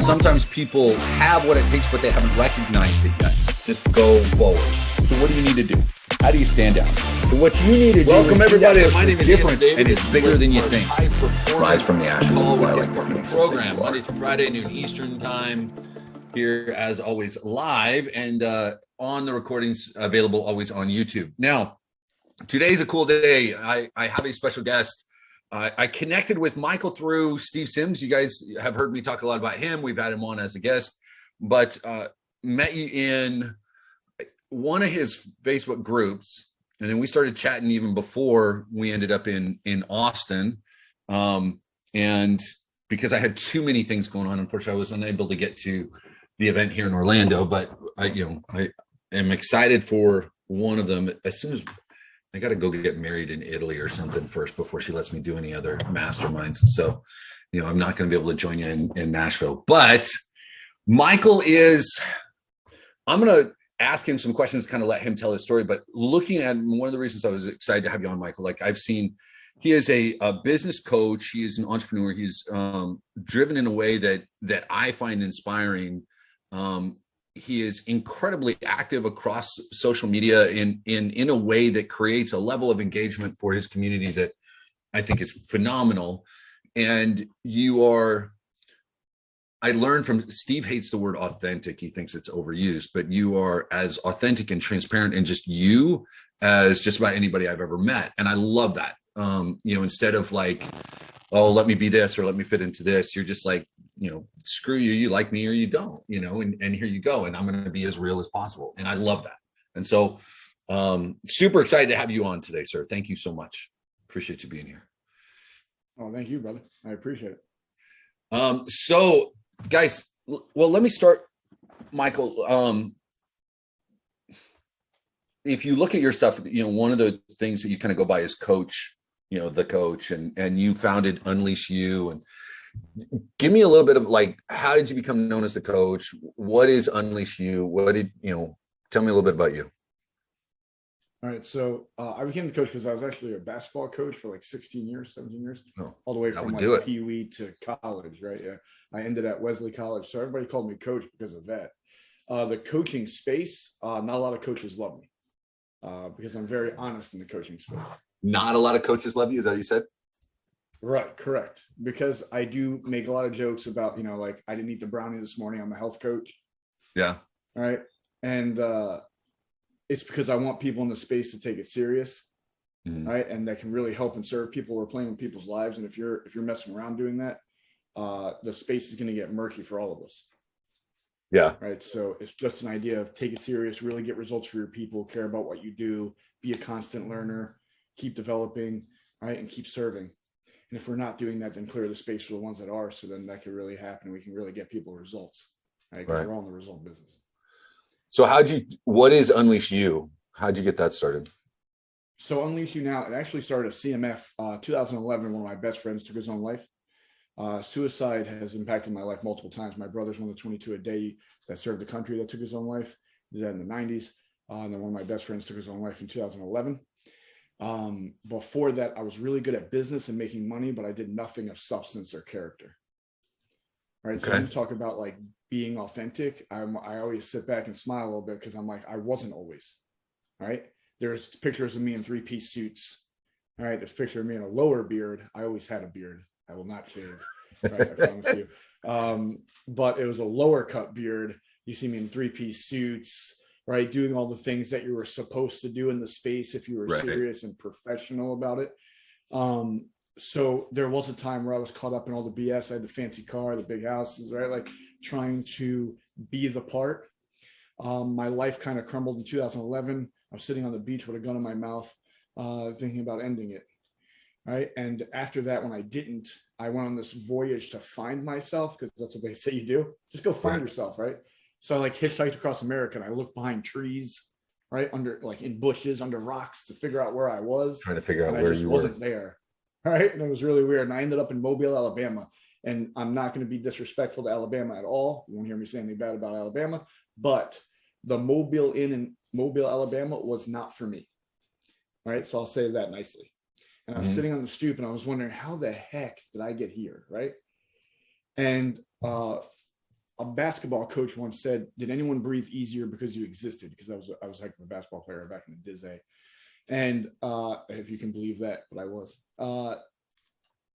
sometimes people have what it takes, but they haven't recognized it yet. Just go forward. So what do you need to do? How do you stand out? So what you need to do Welcome everybody. My name is different and it's bigger than you think. Rise from the ashes. Program Monday through Friday, noon Eastern time. Here, as always, live and on the recordings available always on YouTube. Now, today's a cool day. I have a special guest. I connected with Michael through Steve Sims. You guys have heard me talk a lot about him. We've had him on as a guest, but met you in one of his Facebook groups. And then we started chatting even before we ended up in Austin. And because I had too many things going on, unfortunately, I was unable to get to the event here in Orlando, but I am excited for one of them. As soon as I got to go get married in Italy or something first before she lets me do any other masterminds. So, I'm not going to be able to join you in Nashville, but Michael I'm going to ask him some questions, kind of let him tell his story, but looking at one of the reasons I was excited to have you on, Michael, like I've seen, he is a business coach. He is an entrepreneur. He's driven in a way that I find inspiring. He is incredibly active across social media in a way that creates a level of engagement for his community that I think is phenomenal. And I learned from Steve hates the word authentic. He thinks it's overused, but you are as authentic and transparent and just you as just about anybody I've ever met. And I love that. Instead of like, oh, let me be this or let me fit into this, you're just like, screw you, you like me or you don't, and here you go. And I'm going to be as real as possible. And I love that. And so super excited to have you on today, sir. Thank you so much. Appreciate you being here. Oh, thank you, brother. I appreciate it. So guys, well, let me start, Michael. If you look at your stuff, one of the things that you kind of go by is coach, the coach, and you founded Unleash You. And give me a little bit of like, how did you become known as the coach? What is Unleash You? Tell me a little bit about you. All right. So I became the coach because I was actually a basketball coach for like 16 years, 17 years, all the way from like Pee Wee to college. Right. Yeah. I ended at Wesley College. So everybody called me coach because of that. The coaching space, not a lot of coaches love me because I'm very honest in the coaching space. Not a lot of coaches love you. Is that what you said? Right. Correct. Because I do make a lot of jokes about, like I didn't eat the brownie this morning. I'm a health coach. Yeah. All right. And it's because I want people in the space to take it serious. Mm-hmm. Right. And that can really help and serve people. We're playing with people's lives. And if you're messing around doing that, the space is going to get murky for all of us. Yeah. Right. So it's just an idea of take it serious, really get results for your people, care about what you do, be a constant learner, keep developing, right, and keep serving. And if we're not doing that, then clear the space for the ones that are. So then that can really happen. We can really get people results. Right. Because we're all in the result business. So what is Unleash You? How'd you get that started? So Unleash You Now, it actually started at CMF 2011. One of my best friends took his own life. Suicide has impacted my life multiple times. My brother's one of the 22 a day that served the country that took his own life. He did that in the 90s. And then one of my best friends took his own life in 2011. Before that, I was really good at business and making money, but I did nothing of substance or character. Right. Okay. So when you talk about like being authentic, I always sit back and smile a little bit because I'm like, I wasn't always. All right. There's pictures of me in 3-piece suits. All right. There's a picture of me in a lower beard. I always had a beard. I will not shave. Right, I promise you. But it was a lower cut beard. You see me in 3-piece suits, right? Doing all the things that you were supposed to do in the space if you were serious and professional about it. So there was a time where I was caught up in all the BS. I had the fancy car, the big houses, right? Like trying to be the part. My life kind of crumbled in 2011. I was sitting on the beach with a gun in my mouth, thinking about ending it. Right. And after that, when I didn't, I went on this voyage to find myself because that's what they say you do. Just go find yourself. Right. So I like hitchhiked across America and I looked behind trees, right, under like in bushes, under rocks to figure out where I was. Trying to figure out where you wasn't there. Right. And it was really weird. And I ended up in Mobile, Alabama. And I'm not going to be disrespectful to Alabama at all. You won't hear me say anything bad about Alabama. But the Mobile Inn in Mobile, Alabama was not for me. Right. So I'll say that nicely. And I was sitting on the stoop and I was wondering, how the heck did I get here? Right. And a basketball coach once said, "Did anyone breathe easier because you existed?" Because I was a heck of a basketball player back in the Diz A, and if you can believe that, but I was.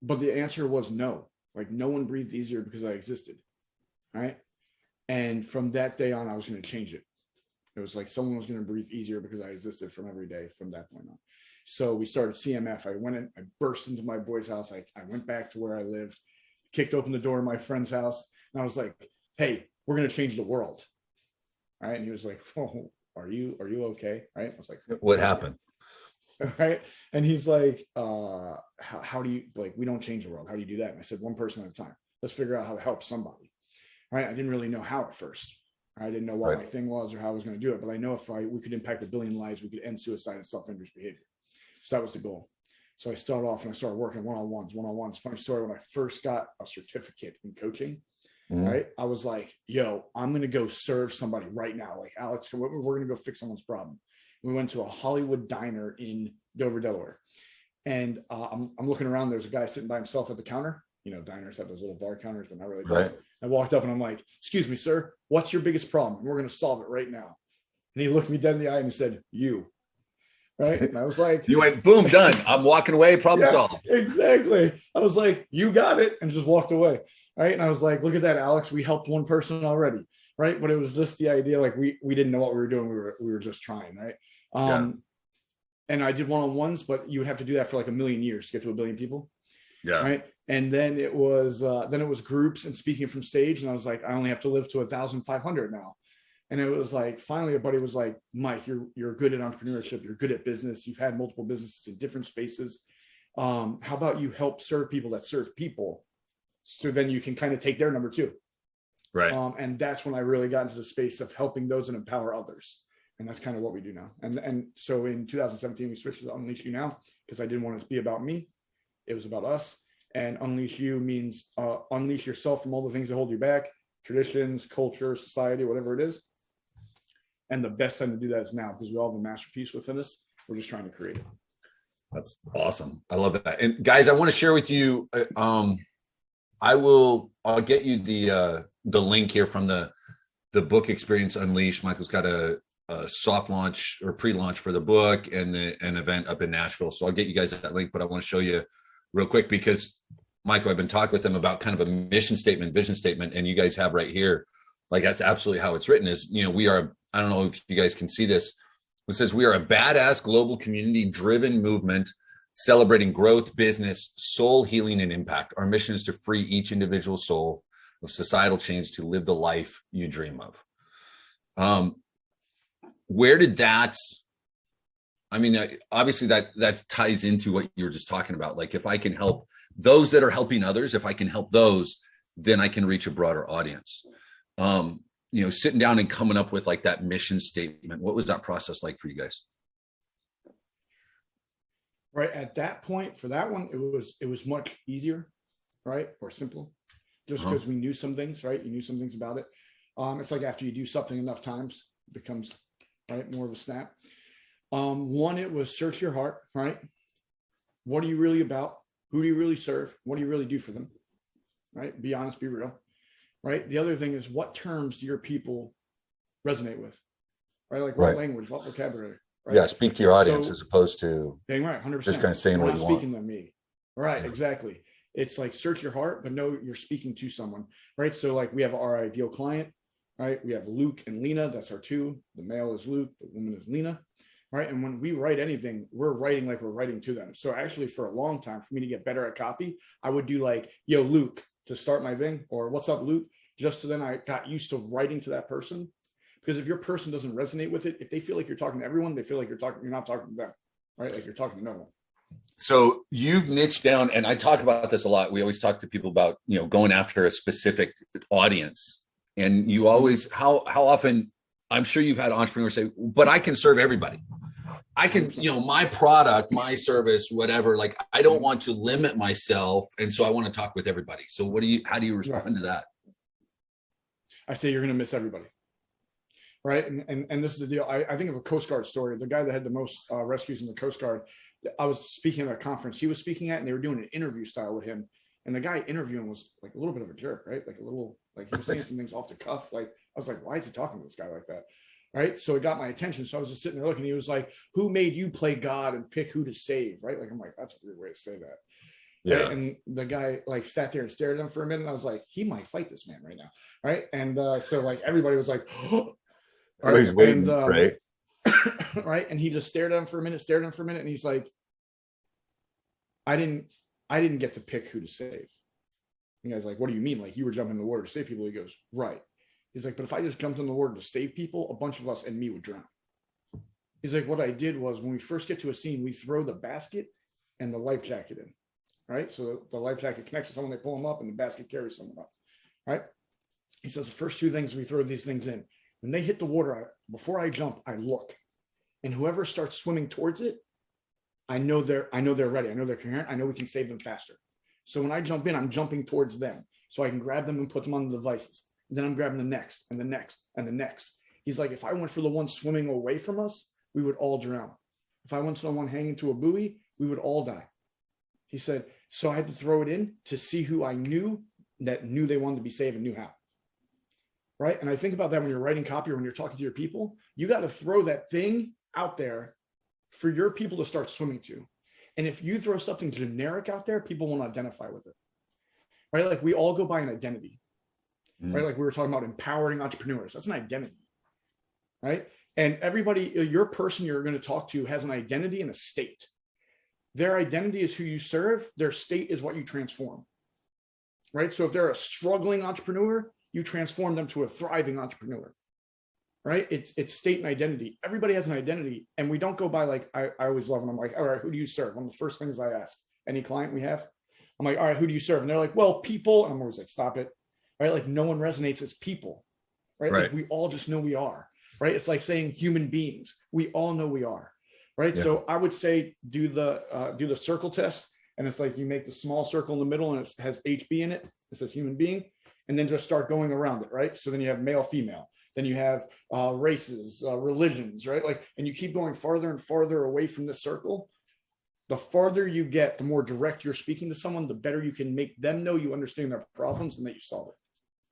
But the answer was no. Like, no one breathed easier because I existed, right? And from that day on, I was going to change it. It was like someone was going to breathe easier because I existed from every day from that point on. So we started CMF. I went in, I burst into my boy's house. I went back to where I lived, kicked open the door of my friend's house, and I was like, "Hey, we're going to change the world." Right? And he was like, "Oh, are you okay?" Right? I was like, "What happened?" Right? And he's like, how do you, like, we don't change the world. How do you do that? And I said, one person at a time. Let's figure out how to help somebody. Right? I didn't really know how at first. I didn't know what my thing was or how I was going to do it, but I know if we could impact 1 billion lives, we could end suicide and self-injurious behavior. So that was the goal. So I started off and I started working one-on-ones. Funny story, when I first got a certificate in coaching, right, I was like, yo, I'm going to go serve somebody right now. Like, Alex, we're going to go fix someone's problem. We went to a Hollywood diner in Dover, Delaware. And I'm looking around. There's a guy sitting by himself at the counter. You know, diners have those little bar counters, but not really. Right. I walked up and I'm like, "Excuse me, sir, what's your biggest problem? And we're going to solve it right now." And he looked me dead in the eye and he said, "You." Right. And I was like, you went, boom, done. I'm walking away. Problem solved. Exactly. I was like, "You got it." And just walked away. Right. And I was like, "Look at that, Alex. We helped one person already." Right. But it was just the idea, like we didn't know what we were doing. We were just trying. Right. And I did one-on-ones, but you would have to do that for like 1 million years to get to 1 billion people. Yeah. Right. And then it was groups and speaking from stage. And I was like, I only have to live to 1,500 now. And it was like, finally, a buddy was like, "Mike, you're good at entrepreneurship. You're good at business. You've had multiple businesses in different spaces. How about you help serve people that serve people? So then you can kind of take their number too." Right. And that's when I really got into the space of helping those and empower others. And that's kind of what we do now. And so in 2017, we switched to UnleashUnow because I didn't want it to be about me. It was about us. And Unleash You means unleash yourself from all the things that hold you back, traditions, culture, society, whatever it is. And the best time to do that is now, because we all have a masterpiece within us. We're just trying to create it. That's awesome. I love that. And guys, I want to share with you, I'll get you the link here from the book Experience Unleashed. Michael's got a soft launch or pre-launch for the book and an event up in Nashville. So I'll get you guys that link, but I want to show you real quick because Michael, I've been talking with them about kind of a mission statement, vision statement, and you guys have right here, like that's absolutely how it's written is, you know, we are, I don't know if you guys can see this. It says we are a badass global community driven movement celebrating growth, business, soul healing, and impact. Our mission is to free each individual soul of societal change to live the life you dream of. Where did that, I mean, obviously that ties into what you were just talking about. Like if I can help those that are helping others, if I can help those, then I can reach a broader audience. You know, sitting down and coming up with like that mission statement. What was that process like for you guys? Right at that point, for that one, it was much easier, right, or simple, just because we knew some things, right? You knew some things about it. It's like after you do something enough times, it becomes right more of a snap. One, it was search your heart, right? What are you really about? Who do you really serve? What do you really do for them? Right? Be honest, be real. Right? The other thing is, what terms do your people resonate with? Right? Like what language, what vocabulary? Right? Yeah, speak to your audience as opposed to dang right, 100%. Just kind of saying what you want. Speaking to me. Right, exactly. It's like search your heart, but know you're speaking to someone. Right? So like we have our ideal client, right? We have Luke and Lena, that's our two. The male is Luke, the woman is Lena. Right. And when we write anything, we're writing like we're writing to them. So actually, for a long time, for me to get better at copy, I would do like, yo, Luke, to start my thing, or what's up, Luke? Just so then I got used to writing to that person. Because if your person doesn't resonate with it, if they feel like you're talking to everyone, they feel like you're not talking to them. Right. Like you're talking to no one. So you've niched down, and I talk about this a lot. We always talk to people about, you know, going after a specific audience. And you always, how often, I'm sure you've had entrepreneurs say, but I can serve everybody. I can, you know, my product, my service, whatever, like, I don't want to limit myself. And so I want to talk with everybody. So how do you respond to that? I say, you're going to miss everybody. Right. And this is the deal. I think of a Coast Guard story. The guy that had the most rescues in the Coast Guard, I was speaking at a conference he was speaking at, and they were doing an interview style with him. And the guy interviewing was like a little bit of a jerk, right? Like a little, like he was saying some things off the cuff. Like I was like, why is he talking to this guy like that? Right. So it got my attention. So I was just sitting there looking. He was like, who made you play God and pick who to save? Right. Like, I'm like, that's a weird way to say that. Yeah. Right? And the guy like sat there and stared at him for a minute. And I was like, he might fight this man right now. Right. And so like everybody was like, oh. He's waiting, right? Right. And he just stared at him for a minute, and he's like, I didn't get to pick who to save. And the guy's like, what do you mean? Like, you were jumping in the water to save people? He goes, right. He's like, but if I just jumped in the water to save people, a bunch of us and me would drown. He's like, what I did was when we first get to a scene, we throw the basket and the life jacket in, right? So the life jacket connects to someone, they pull them up, and the basket carries someone up, right? He says, the first two things, we throw these things in. When they hit the water, before I jump, I look. And whoever starts swimming towards it, I know they're ready. I know they're coherent. I know we can save them faster. So when I jump in, I'm jumping towards them. So I can grab them and put them on the devices. And then I'm grabbing the next and the next and the next. He's like, if I went for the one swimming away from us, we would all drown. If I went to the one hanging to a buoy, we would all die. He said, so I had to throw it in to see who I knew that knew they wanted to be saved and knew how. Right. And I think about that when you're writing copy or when you're talking to your people, you got to throw that thing out there for your people to start swimming to. And if you throw something generic out there, people won't identify with it. Right. Like we all go by an identity. Right. Like we were talking about empowering entrepreneurs. That's an identity. Right. And everybody, your person you're going to talk to has an identity and a state. Their identity is who you serve. Their state is what you transform. Right. So if they're a struggling entrepreneur, you transform them to a thriving entrepreneur. Right. It's state and identity. Everybody has an identity. And we don't go by like, I always love them. I'm like, all right, who do you serve? One of the first things I ask any client we have. I'm like, all right, who do you serve? And they're like, well, people. And I'm always like, stop it. Right. Like no one resonates as people. Right. Like we all just know we are. Right. It's like saying human beings. We all know we are. Right. Yeah. So I would say do the circle test. And it's like you make the small circle in the middle and it has HB in it. It says human being. And then just start going around it. Right. So then you have male, female. Then you have races, religions. Right. Like, and you keep going farther and farther away from this circle. The farther you get, the more direct you're speaking to someone, the better you can make them know you understand their problems and that you solve it.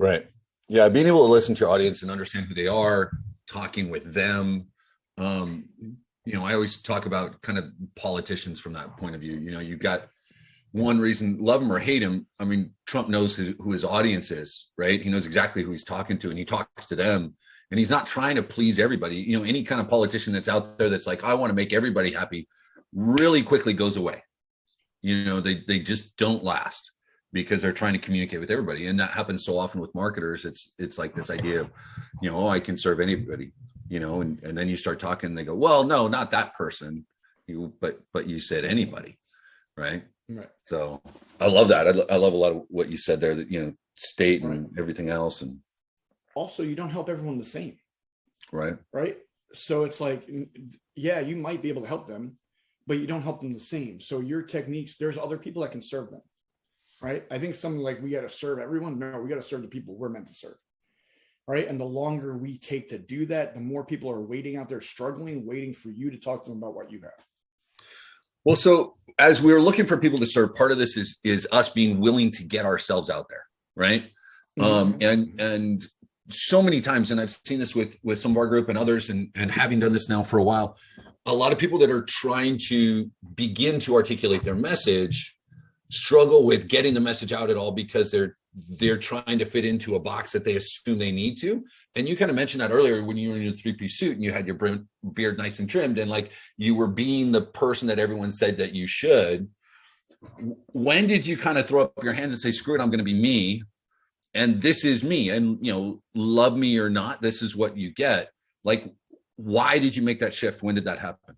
Right. Yeah. Being able to listen to your audience and understand who they are, talking with them. I always talk about kind of politicians from that point of view. You've got one reason, love him or hate him. I mean, Trump knows who his audience is, right? He knows exactly who he's talking to and he talks to them and he's not trying to please everybody. Any kind of politician that's out there that's like, I want to make everybody happy really quickly goes away. They just don't last because they're trying to communicate with everybody. And that happens so often with marketers. It's like this idea of, I can serve anybody, and then you start talking and they go, well, no, not that person, but you said anybody. Right. Right. So I love that. I love a lot of what you said there that, state and everything else. And also you don't help everyone the same. Right. Right. So it's like, yeah, you might be able to help them, but you don't help them the same. So your techniques, there's other people that can serve them. Right. I think something like we got to serve everyone. No, we got to serve the people we're meant to serve. Right. And the longer we take to do that, the more people are waiting out there, struggling, waiting for you to talk to them about what you have. Well, so as we were looking for people to serve, part of this is us being willing to get ourselves out there. Right. Mm-hmm. And so many times, and I've seen this with some of our group and others, and having done this now for a while, a lot of people that are trying to begin to articulate their message struggle with getting the message out at all because they're trying to fit into a box that they assume they need to. And you kind of mentioned that earlier when you were in your 3-piece suit and you had your beard nice and trimmed and like you were being the person that everyone said that you should. When did you kind of throw up your hands and say, screw it, I'm going to be me. And this is me. And, love me or not, this is what you get. Like, why did you make that shift? When did that happen?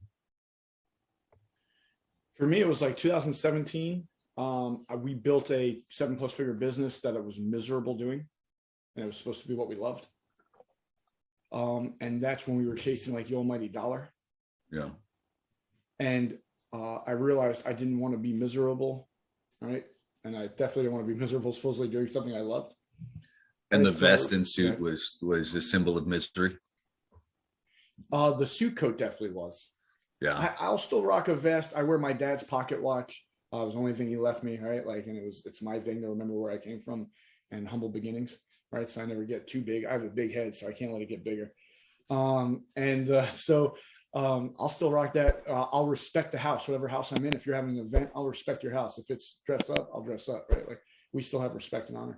For me, it was like 2017. We built a 7+ figure business that it was miserable doing, and it was supposed to be what we loved. And that's when we were chasing like the almighty dollar. Yeah. And I realized I didn't want to be miserable, right? And I definitely didn't want to be miserable supposedly doing something I loved. And the vest and suit was a symbol of misery. The suit coat definitely was. Yeah. I'll still rock a vest. I wear my dad's pocket watch. It was the only thing he left me, right? Like, and it's my thing to remember where I came from and humble beginnings, right? So I never get too big. I have a big head, so I can't let it get bigger. I'll still rock that. I'll respect the house, whatever house I'm in. If you're having an event, I'll respect your house. If it's dress up, I'll dress up, right? Like, we still have respect and honor.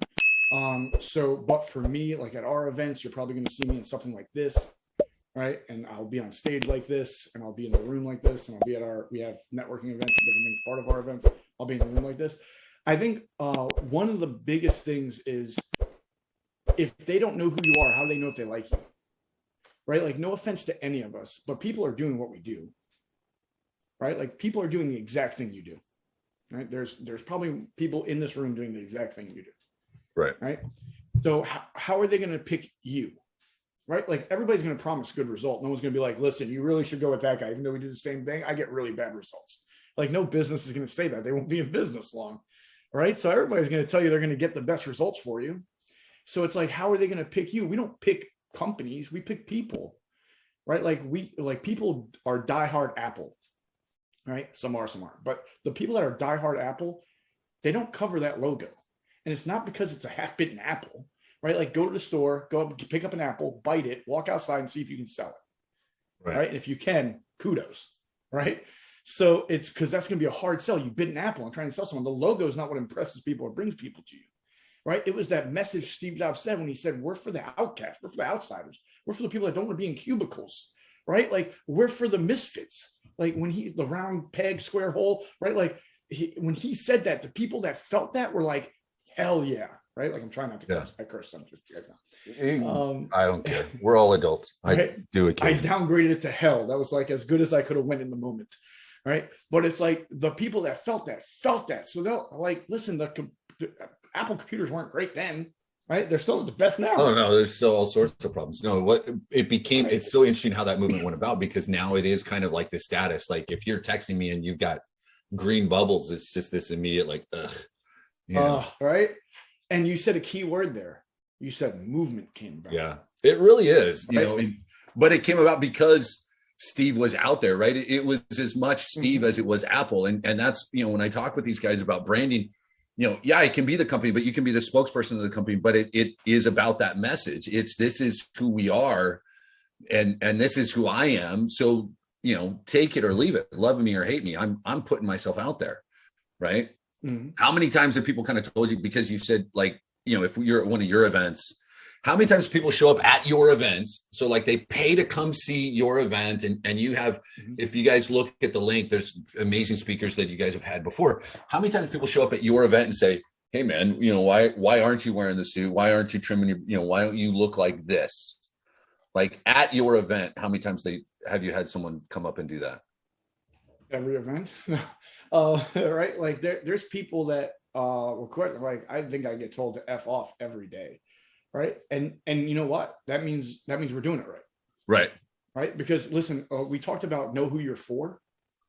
But for me, like at our events, you're probably going to see me in something like this, right? And I'll be on stage like this, and I'll be in a room like this, and I'll be we have networking events and different things, part of our events. I'll be in a room like this. I think one of the biggest things is, if they don't know who you are, how do they know if they like you? Right? Like, no offense to any of us, but people are doing what we do, right? Like, people are doing the exact thing you do, right? There's probably people in this room doing the exact thing you do. Right. So how are they going to pick you? Right. Like, everybody's going to promise good result. No one's going to be like, listen, you really should go with that guy. Even though we do the same thing, I get really bad results. Like, no business is going to say that. They won't be in business long. Right. So everybody's going to tell you they're going to get the best results for you. So it's like, how are they going to pick you? We don't pick companies. We pick people. Right. Like people are diehard Apple. Right. Some are. But the people that are diehard Apple, they don't cover that logo. And it's not because it's a half-bitten apple, right? Like, go to the store, go up, pick up an apple, bite it, walk outside and see if you can sell it, right? And if you can, kudos, right? So it's because that's going to be a hard sell. You bit an apple and trying to sell someone. The logo is not what impresses people or brings people to you, right? It was that message Steve Jobs said when he said, we're for the outcasts, we're for the outsiders, we're for the people that don't want to be in cubicles, right? Like, we're for the misfits. Like, when the round peg, square hole, right? Like, when he said that, the people that felt that were like, hell yeah, right? Like, I'm trying not to curse. I curse some, just you guys know. I don't care. We're all adults. I do it. I downgraded it to hell. That was like as good as I could have went in the moment, right? But it's like, the people that felt that. So they'll like, listen, the Apple computers weren't great then, right? They're still the best now. Oh no, there's still all sorts of problems. No, what it became, it's so interesting how that movement went about, because now it is kind of like the status. Like, if you're texting me and you've got green bubbles, it's just this immediate like, ugh. Yeah. Right. And you said a key word there. You said movement came about. Yeah, it really is, but it came about because Steve was out there, right? It was as much Steve as it was Apple. And that's, when I talk with these guys about branding, it can be the company, but you can be the spokesperson of the company, but it is about that message. This is who we are. And this is who I am. So, take it or leave it, love me or hate me. I'm putting myself out there. Right. Mm-hmm. How many times have people kind of told you, because you said, like, if you're at one of your events, how many times people show up at your event? So like, they pay to come see your event, and you have, if you guys look at the link, there's amazing speakers that you guys have had before. How many times people show up at your event and say, hey man, why aren't you wearing the suit? Why aren't you trimming your, why don't you look like this? Like, at your event, how many times have you had someone come up and do that? Every event. Right. Like, there's people that were quite, like, I think I get told to F off every day. Right. And you know what? That means we're doing it right. Right. Right. Because listen, we talked about know who you're for.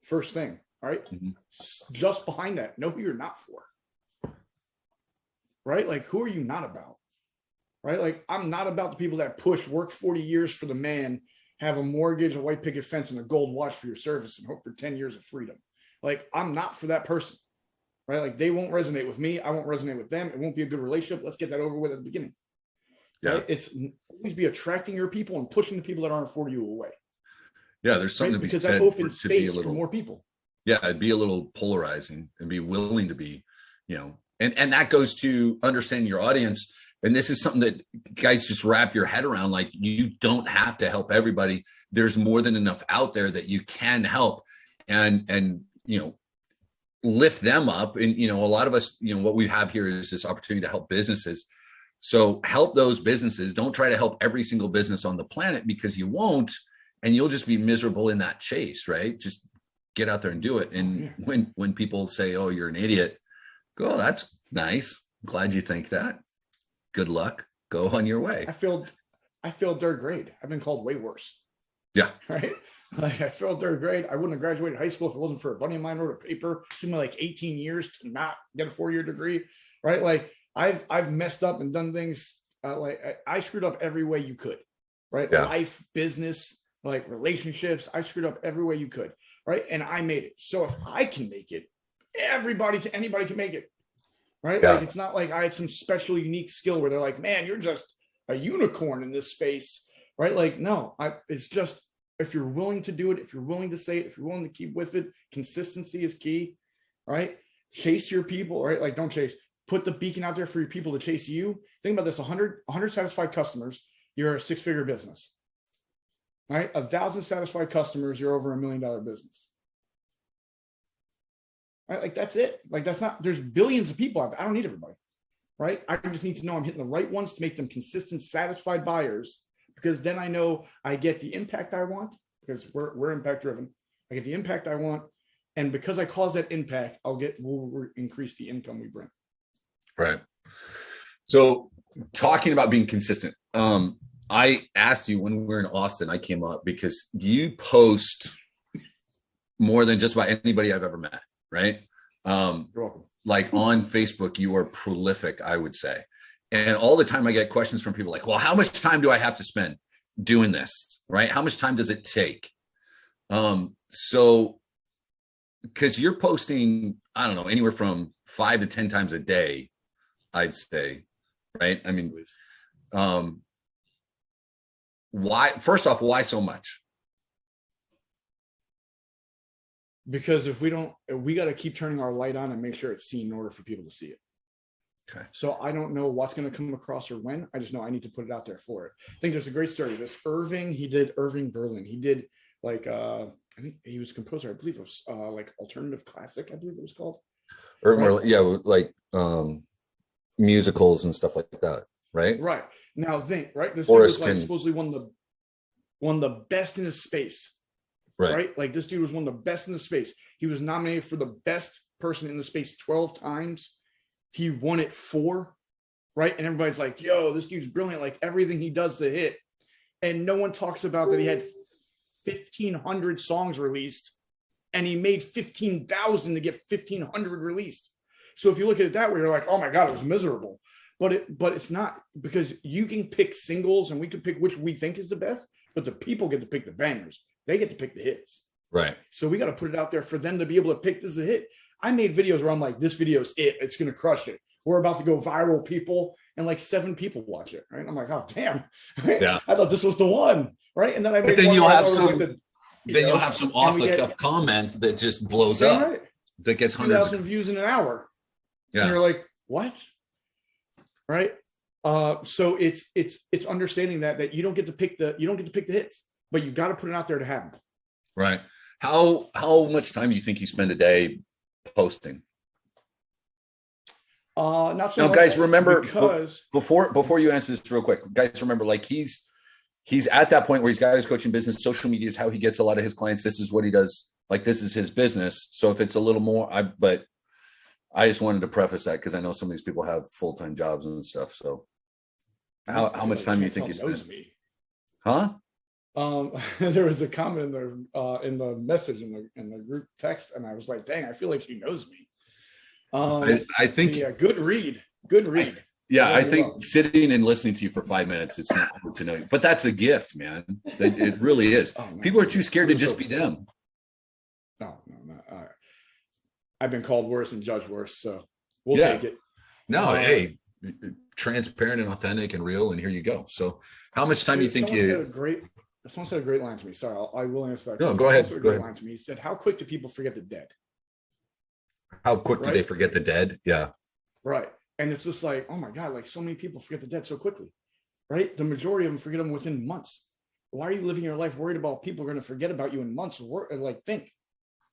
First thing. Right. Mm-hmm. Just behind that, know who you're not for. Right. Like, who are you not about? Right. Like, I'm not about the people that work 40 years for the man, have a mortgage, a white picket fence, and a gold watch for your service, and hope for 10 years of freedom. Like, I'm not for that person, right? Like, they won't resonate with me. I won't resonate with them. It won't be a good relationship. Let's get that over with at the beginning. Yeah. Right? It's always be attracting your people and pushing the people that aren't for you away. Yeah. There's something to be because that opens space for more people. Yeah. It'd be a little polarizing, and be willing to be, and that goes to understanding your audience. And this is something that guys just wrap your head around. Like, you don't have to help everybody. There's more than enough out there that you can help and lift them up. And, a lot of us, what we have here is this opportunity to help businesses. So help those businesses. Don't try to help every single business on the planet, because you won't, and you'll just be miserable in that chase, right? Just get out there and do it. And when people say, oh, you're an idiot, go, oh, that's nice. I'm glad you think that. Good luck. Go on your way. I failed third grade. I've been called way worse. Yeah. Right. Like, I failed third grade. I wouldn't have graduated high school if it wasn't for a buddy of mine wrote a paper. It took me like 18 years to not get a 4-year degree. Right. Like, I've messed up and done things. Like, I screwed up every way you could. Right. Yeah. Life, business, like relationships. I screwed up every way you could. Right. And I made it. So if I can make it, anybody can make it, right? Yeah. Like, it's not like I had some special unique skill where they're like, man, you're just a unicorn in this space, right? Like, no, it's just, if you're willing to do it, if you're willing to say it, if you're willing to keep with it, consistency is key, right? Chase your people, right? Like, don't chase, put the beacon out there for your people to chase you. Think about this: 100 satisfied customers, you're a 6-figure business, right? 1,000 satisfied customers, you're over $1 million business, right? Like, that's it. Like, that's not, there's billions of people out there. I don't need everybody, right? I just need to know I'm hitting the right ones to make them consistent, satisfied buyers, because then I know I get the impact I want, because we're impact driven. I get the impact I want. And because I cause that impact, we'll increase the income we bring. Right. So talking about being consistent, I asked you when we were in Austin, I came up because you post more than just about anybody I've ever met, right? You're welcome. Like on Facebook, you are prolific, I would say. And all the time I get questions from people like, well, how much time do I have to spend doing this, right? How much time does it take? So, because you're posting, I don't know, anywhere from 5 to 10 times a day, I'd say, right? I mean, why, first off, why so much? Because if we got to keep turning our light on and make sure it's seen in order for people to see it. Okay. So I don't know what's going to come across or when. I just know I need to put it out there for it. I think there's a great story. This Irving Berlin. He did like, I think he was a composer, I believe, of like alternative classic, I believe it was called. Right? Yeah, like musicals and stuff like that, right? Right. Now think, right? This dude was like supposedly one of the best in his space. Right? Like, this dude was one of the best in the space. He was nominated for the best person in the space 12 times. He won it 4, right? And everybody's like, yo, this dude's brilliant. Like, everything he does to hit. And no one talks about that he had 1,500 songs released and he made 15,000 to get 1,500 released. So if you look at it that way, you're like, oh my God, it was miserable. But it's not, because you can pick singles and we can pick which we think is the best, but the people get to pick the bangers. They get to pick the hits. Right. So we got to put it out there for them to be able to pick, this is a hit. I made videos where I'm like, this video's it. It's going to crush it. We're about to go viral, people. And like 7 people watch it. Right. I'm like, oh, damn. Right? Yeah. I thought this was the one. Right. And then you'll have some off the cuff comment that just blows up. Right. That gets hundreds of views in an hour. Yeah. And you're like, what? Right. So it's understanding that you don't get to pick the hits, but you got to put it out there to have them. Right. How much time do you think you spend a day posting? Not so much. Guys, remember, because before you answer this real quick, guys, remember, like, he's at that point where he's got his coaching business. Social media is how he gets a lot of his clients. This is what he does. Like, this is his business. So if it's a little more, but I just wanted to preface that because I know some of these people have full-time jobs and stuff. So how much time do you think you spend? Huh? There was a comment in the message in the group text, and I was like, dang, I feel like she knows me. I think, yeah, good read. I think sitting and listening to you for 5 minutes, it's not hard to know you, but that's a gift, man. It really is. Oh, people are too scared to just be them. No. I've been called worse and judged worse, so we'll take it. No, hey, transparent and authentic and real, and here you go. So how much time do you think someone said a great line to me. Sorry, I will answer that. No, go ahead. Someone said a great line to me. He said, how quick do people forget the dead? How quick do they forget the dead? Yeah. Right. And it's just like, oh my God, like, so many people forget the dead so quickly, right? The majority of them forget them within months. Why are you living your life worried about people are going to forget about you in months? Like, think,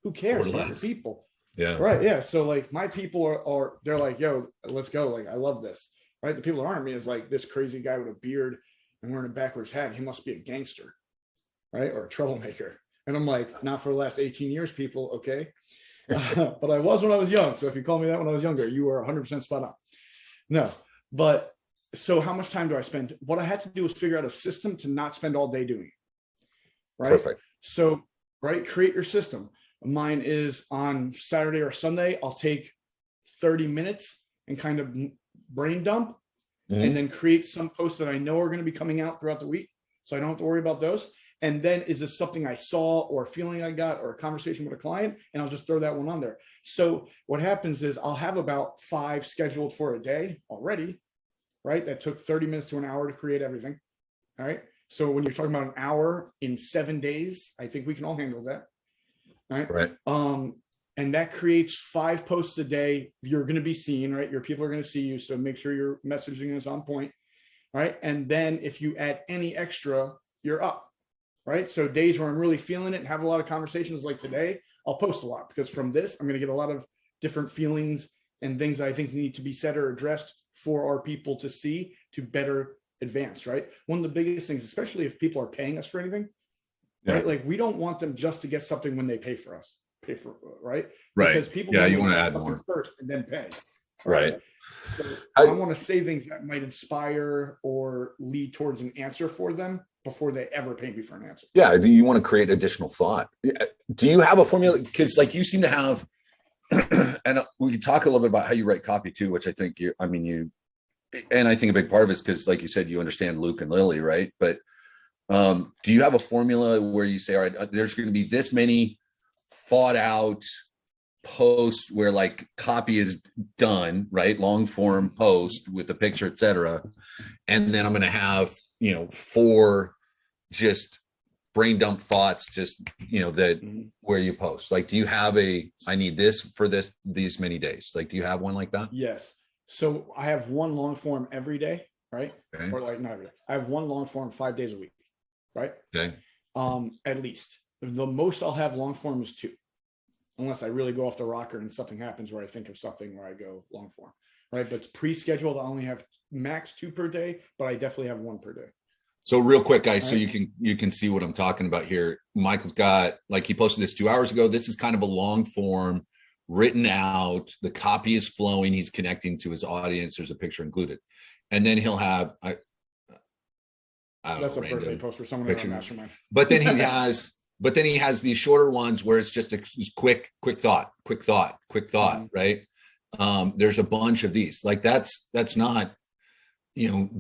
who cares about your people? Yeah. Right. Yeah. So like, my people are they're like, yo, let's go. Like, I love this. Right. The people that aren't me is like, this crazy guy with a beard and wearing a backwards hat. He must be a gangster. Right. Or a troublemaker. And I'm like, not for the last 18 years, people. Okay. But I was when I was young. So if you call me that when I was younger, you were 100% spot on. No, but so how much time do I spend? What I had to do was figure out a system to not spend all day doing it. Right. Perfect. So, right. Create your system. Mine is on Saturday or Sunday. I'll take 30 minutes and kind of brain dump and then create some posts that I know are going to be coming out throughout the week. So I don't have to worry about those. And then is this something I saw or a feeling I got or a conversation with a client? And I'll just throw that one on there. So what happens is I'll have about 5 scheduled for a day already, right? That took 30 minutes to an hour to create everything. All right. So when you're talking about an hour in 7 days, I think we can all handle that. All right. Right. And that creates 5 posts a day. You're going to be seen, right? Your people are going to see you. So make sure your messaging is on point. Right. And then if you add any extra, you're up. Right. So days where I'm really feeling it and have a lot of conversations like today, I'll post a lot, because from this, I'm going to get a lot of different feelings and things that I think need to be said or addressed for our people to see to better advance. Right. One of the biggest things, especially if people are paying us for anything, right? Like we don't want them just to get something when they pay for us, right? Because people you want to add more first and then pay. Right. So I want to say things that might inspire or lead towards an answer for them before they ever pay me for an answer. Yeah. Do you want to create additional thought? Do you have a formula? Because like you seem to have, and we can talk a little bit about how you write copy too, which I think and I think a big part of it is because, like you said, you understand Luke and Lily, right? But do you have a formula where you say, all right, there's going to be this many thought out posts where like copy is done, right? Long form post with a picture, etc. And then I'm going to have, 4 just brain dump thoughts, just, that where you post. Like, do you have I need this for these many days? Like, do you have one like that? Yes. So I have one long form every day, right? Okay. Or like not every day. I have one long form 5 days a week, right? Okay. At least. The most I'll have long form is 2. Unless I really go off the rocker and something happens where I think of something where I go long form, right? But it's pre-scheduled. I only have max 2 per day, but I definitely have 1 per day. So real quick, guys, so you can see what I'm talking about here. Michael's got, like, he posted this 2 hours ago. This is kind of a long form, written out. The copy is flowing. He's connecting to his audience. There's a picture included, and then he'll have that's a birthday post for someone in our mastermind. But then he has these shorter ones where it's just a quick thought, mm-hmm. Right? There's a bunch of these. Like that's not,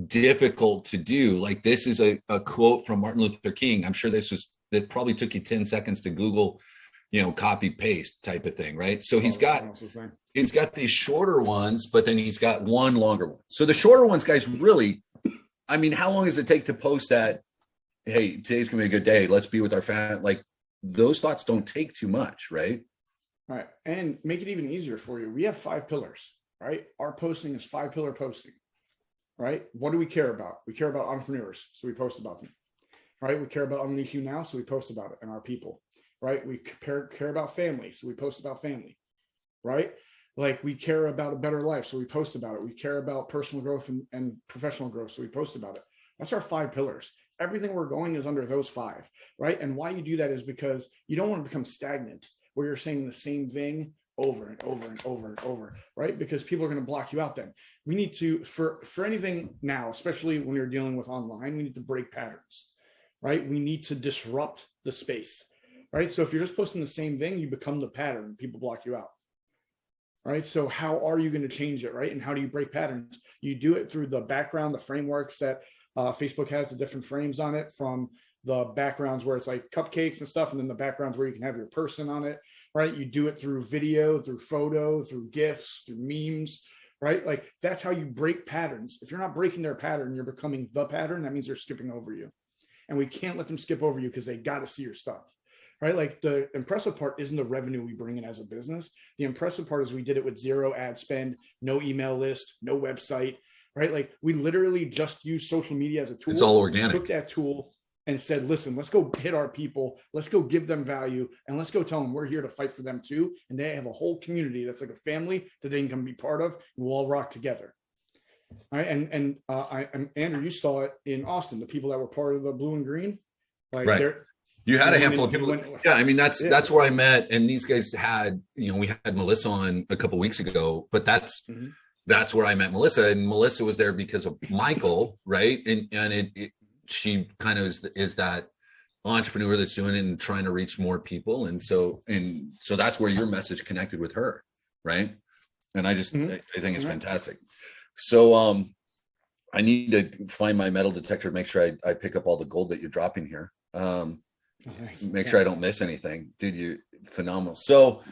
difficult to do. Like this is a quote from Martin Luther King. I'm sure that probably took you 10 seconds to Google, copy paste type of thing. Right. So he's got these shorter ones, but then he's got one longer one. So the shorter ones, guys, really, I mean, how long does it take to post that? Hey, today's gonna be a good day. Let's be with our family. Like those thoughts don't take too much, right? Right. And make it even easier for you. We have 5 pillars, right? Our posting is 5-pillar posting, right? What do we care about? We care about entrepreneurs, so we post about them, right? We care about UnleashUnow, so we post about it and our people, right? We care about family, so we post about family, right? Like we care about a better life, so we post about it. We care about personal growth and professional growth, so we post about it. That's our 5 pillars. Everything we're going is under those 5, right? And why you do that is because you don't want to become stagnant where you're saying the same thing over and over and over and over, right? Because people are going to block you out then. We need to, for anything now, especially when you're dealing with online, we need to break patterns, right? We need to disrupt the space, right? So if you're just posting the same thing, you become the pattern, people block you out. Right. So how are you going to change it? Right. And how do you break patterns? You do it through the background, the frameworks that Facebook has, the different frames on it, from the backgrounds where it's like cupcakes and stuff, and then the backgrounds where you can have your person on it. Right. You do it through video, through photo, through GIFs, through memes. Right. Like that's how you break patterns. If you're not breaking their pattern, you're becoming the pattern. That means they're skipping over you. And we can't let them skip over you because they got to see your stuff. Right? Like the impressive part isn't the revenue we bring in as a business. The impressive part is we did it with 0 ad spend, no email list, no website, right? Like we literally just use social media as a tool. It's all organic. Took that tool and said, listen, let's go hit our people. Let's go give them value. And let's go tell them we're here to fight for them too. And they have a whole community that's like a family that they can come be part of. And we'll all rock together. All right. And Andrew, you saw it in Austin, the people that were part of the blue and green. Like right. You had a handful of people. Yeah, I mean, that's where I met. And these guys had, we had Melissa on a couple of weeks ago, but that's where I met Melissa. And Melissa was there because of Michael, right? And she kind of is that entrepreneur that's doing it and trying to reach more people. And so that's where your message connected with her, right? And I just I think it's fantastic. So I need to find my metal detector, make sure I pick up all the gold that you're dropping here. Make sure I don't miss anything. Dude, you phenomenal. So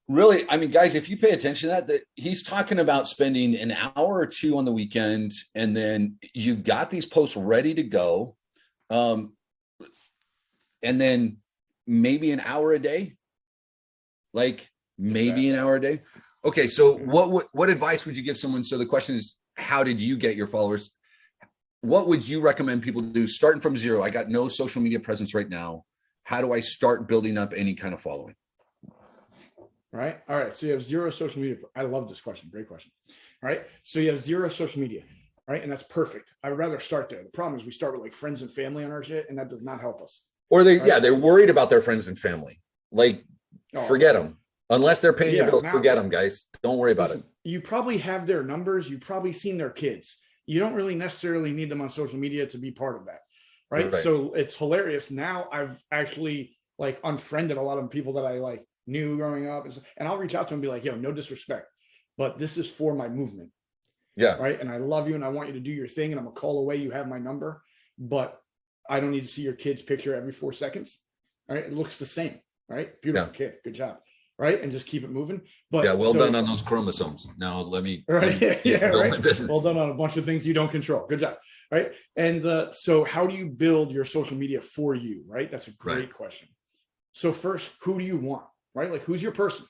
really, I mean, guys, if you pay attention to that he's talking about spending an hour or two on the weekend, and then you've got these posts ready to go. And then maybe an hour a day, like maybe an hour a day. Okay. So what advice would you give someone? So the question is, how did you get your followers? What would you recommend people do starting from zero? I got no social media presence right now. How do I start building up any kind of following? Right. All right. So you have zero social media. I love this question. Great question. All right. So you have zero social media. Right. And that's perfect. I would rather start there. The problem is we start with like friends and family on our shit, and that does not help us. Or they're worried about their friends and family. Like, forget them. Unless they're paying your bills, forget them, guys. Don't worry about it. You probably have their numbers. You've probably seen their kids. You don't really necessarily need them on social media to be part of that. Right. So it's hilarious. Now I've actually like unfriended a lot of people that I like knew growing up. And I'll reach out to them and be like, yo, no disrespect, but this is for my movement. Yeah. Right. And I love you and I want you to do your thing. And I'm a call away. You have my number, but I don't need to see your kid's picture every 4 seconds. All right. It looks the same. Right. Beautiful kid. Good job. Right. And just keep it moving. But well done on those chromosomes. Now let me build my business. Well done on a bunch of things you don't control. Good job. Right. And so how do you build your social media for you? Right. That's a great question. So first, who do you want? Right. Like, who's your person?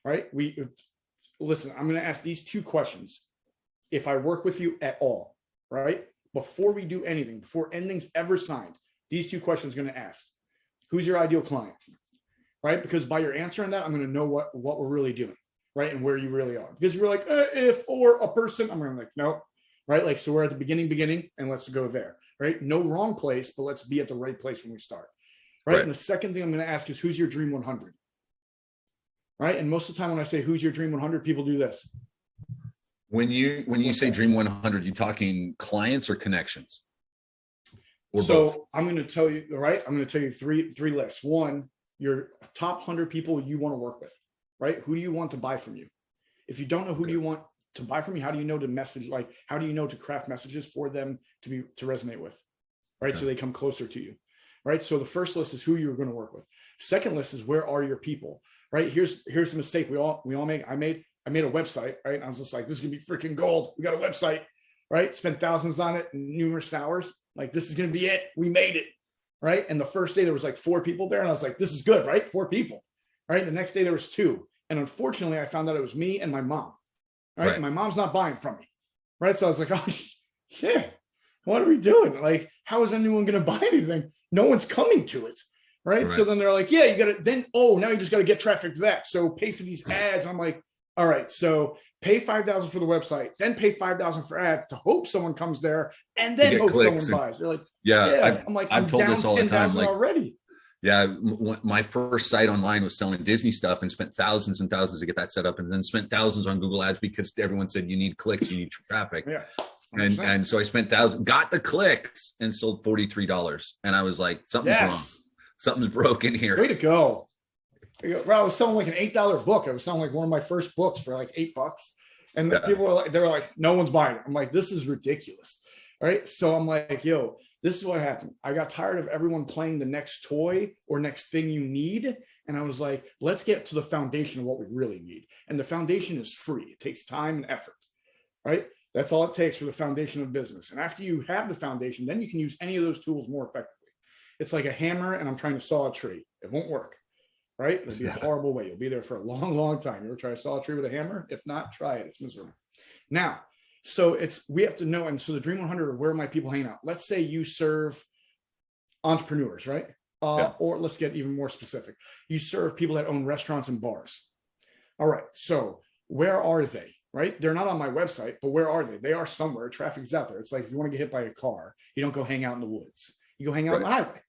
Right. Listen, I'm going to ask these 2 questions. If I work with you at all, right, before we do anything, before anything's ever signed, these 2 questions are going to ask. Who's your ideal client? Right? Because by your answering that, I'm going to know what we're really doing, right? And where you really are. Because we're like, if or a person, I'm going to like, no, right? Like, so we're at the beginning, and let's go there, right? No wrong place, but let's be at the right place when we start, right? And the second thing I'm going to ask is, who's your dream 100? Right? And most of the time when I say, who's your dream 100, people do this. When you say dream 100, you talking clients or connections? Or both? I'm going to tell you, right? I'm going to tell you three lists. 1, your top 100 people you want to work with, right? Who do you want to buy from you? If you don't know who do you want to buy from you, how do you know to message? Like, how do you know to craft messages for them to resonate with, right? So they come closer to you, right? So the first list is who you're going to work with. Second list is, where are your people, right? Here's the mistake we all make. I made a website, right? And I was just like, this is gonna be freaking gold. We got a website, right? Spent thousands on it, numerous hours. Like, this is gonna be it. We made it, right? And the first day there was like 4 people there, and I was like, this is good, right? 4 people, right? The next day there was 2, and unfortunately, I found out it was me and my mom, right? And my mom's not buying from me, right? So I was like, oh shit, what are we doing? Like, how is anyone gonna buy anything? No one's coming to it, right? So then they're like, yeah, you gotta then. Oh, now you just gotta get traffic to that. So pay for these ads. I'm like, all right, so pay $5,000 for the website, then pay $5,000 for ads to hope someone comes there, and then hope someone buys. They're like, I'm like, I'm told down this all the time, like, already. Yeah, my first site online was selling Disney stuff, and spent thousands and thousands to get that set up, and then spent thousands on Google Ads because everyone said you need clicks, you need traffic. Yeah, and so I spent thousands, got the clicks, and sold $43, and I was like, something's wrong, something's broken here. Way to go. Well, I was selling like an $8 book. I was selling like one of my first books for like $8. And people were like, they were like, no one's buying it. I'm like, this is ridiculous. All right. So I'm like, yo, this is what happened. I got tired of everyone playing the next toy or next thing you need. And I was like, let's get to the foundation of what we really need. And the foundation is free. It takes time and effort, right? That's all it takes for the foundation of business. And after you have the foundation, then you can use any of those tools more effectively. It's like a hammer and I'm trying to saw a tree. It won't work. Right? It'll be a horrible way. You'll be there for a long, long time. You ever try to saw a tree with a hammer? If not, try it. It's miserable. Now, so we have to know. And so the Dream 100 are where my people hang out. Let's say you serve entrepreneurs, right? Or let's get even more specific. You serve people that own restaurants and bars. All right. So where are they? Right? They're not on my website, but where are they? They are somewhere. Traffic's out there. It's like if you want to get hit by a car, you don't go hang out in the woods. You go hang out on the highway.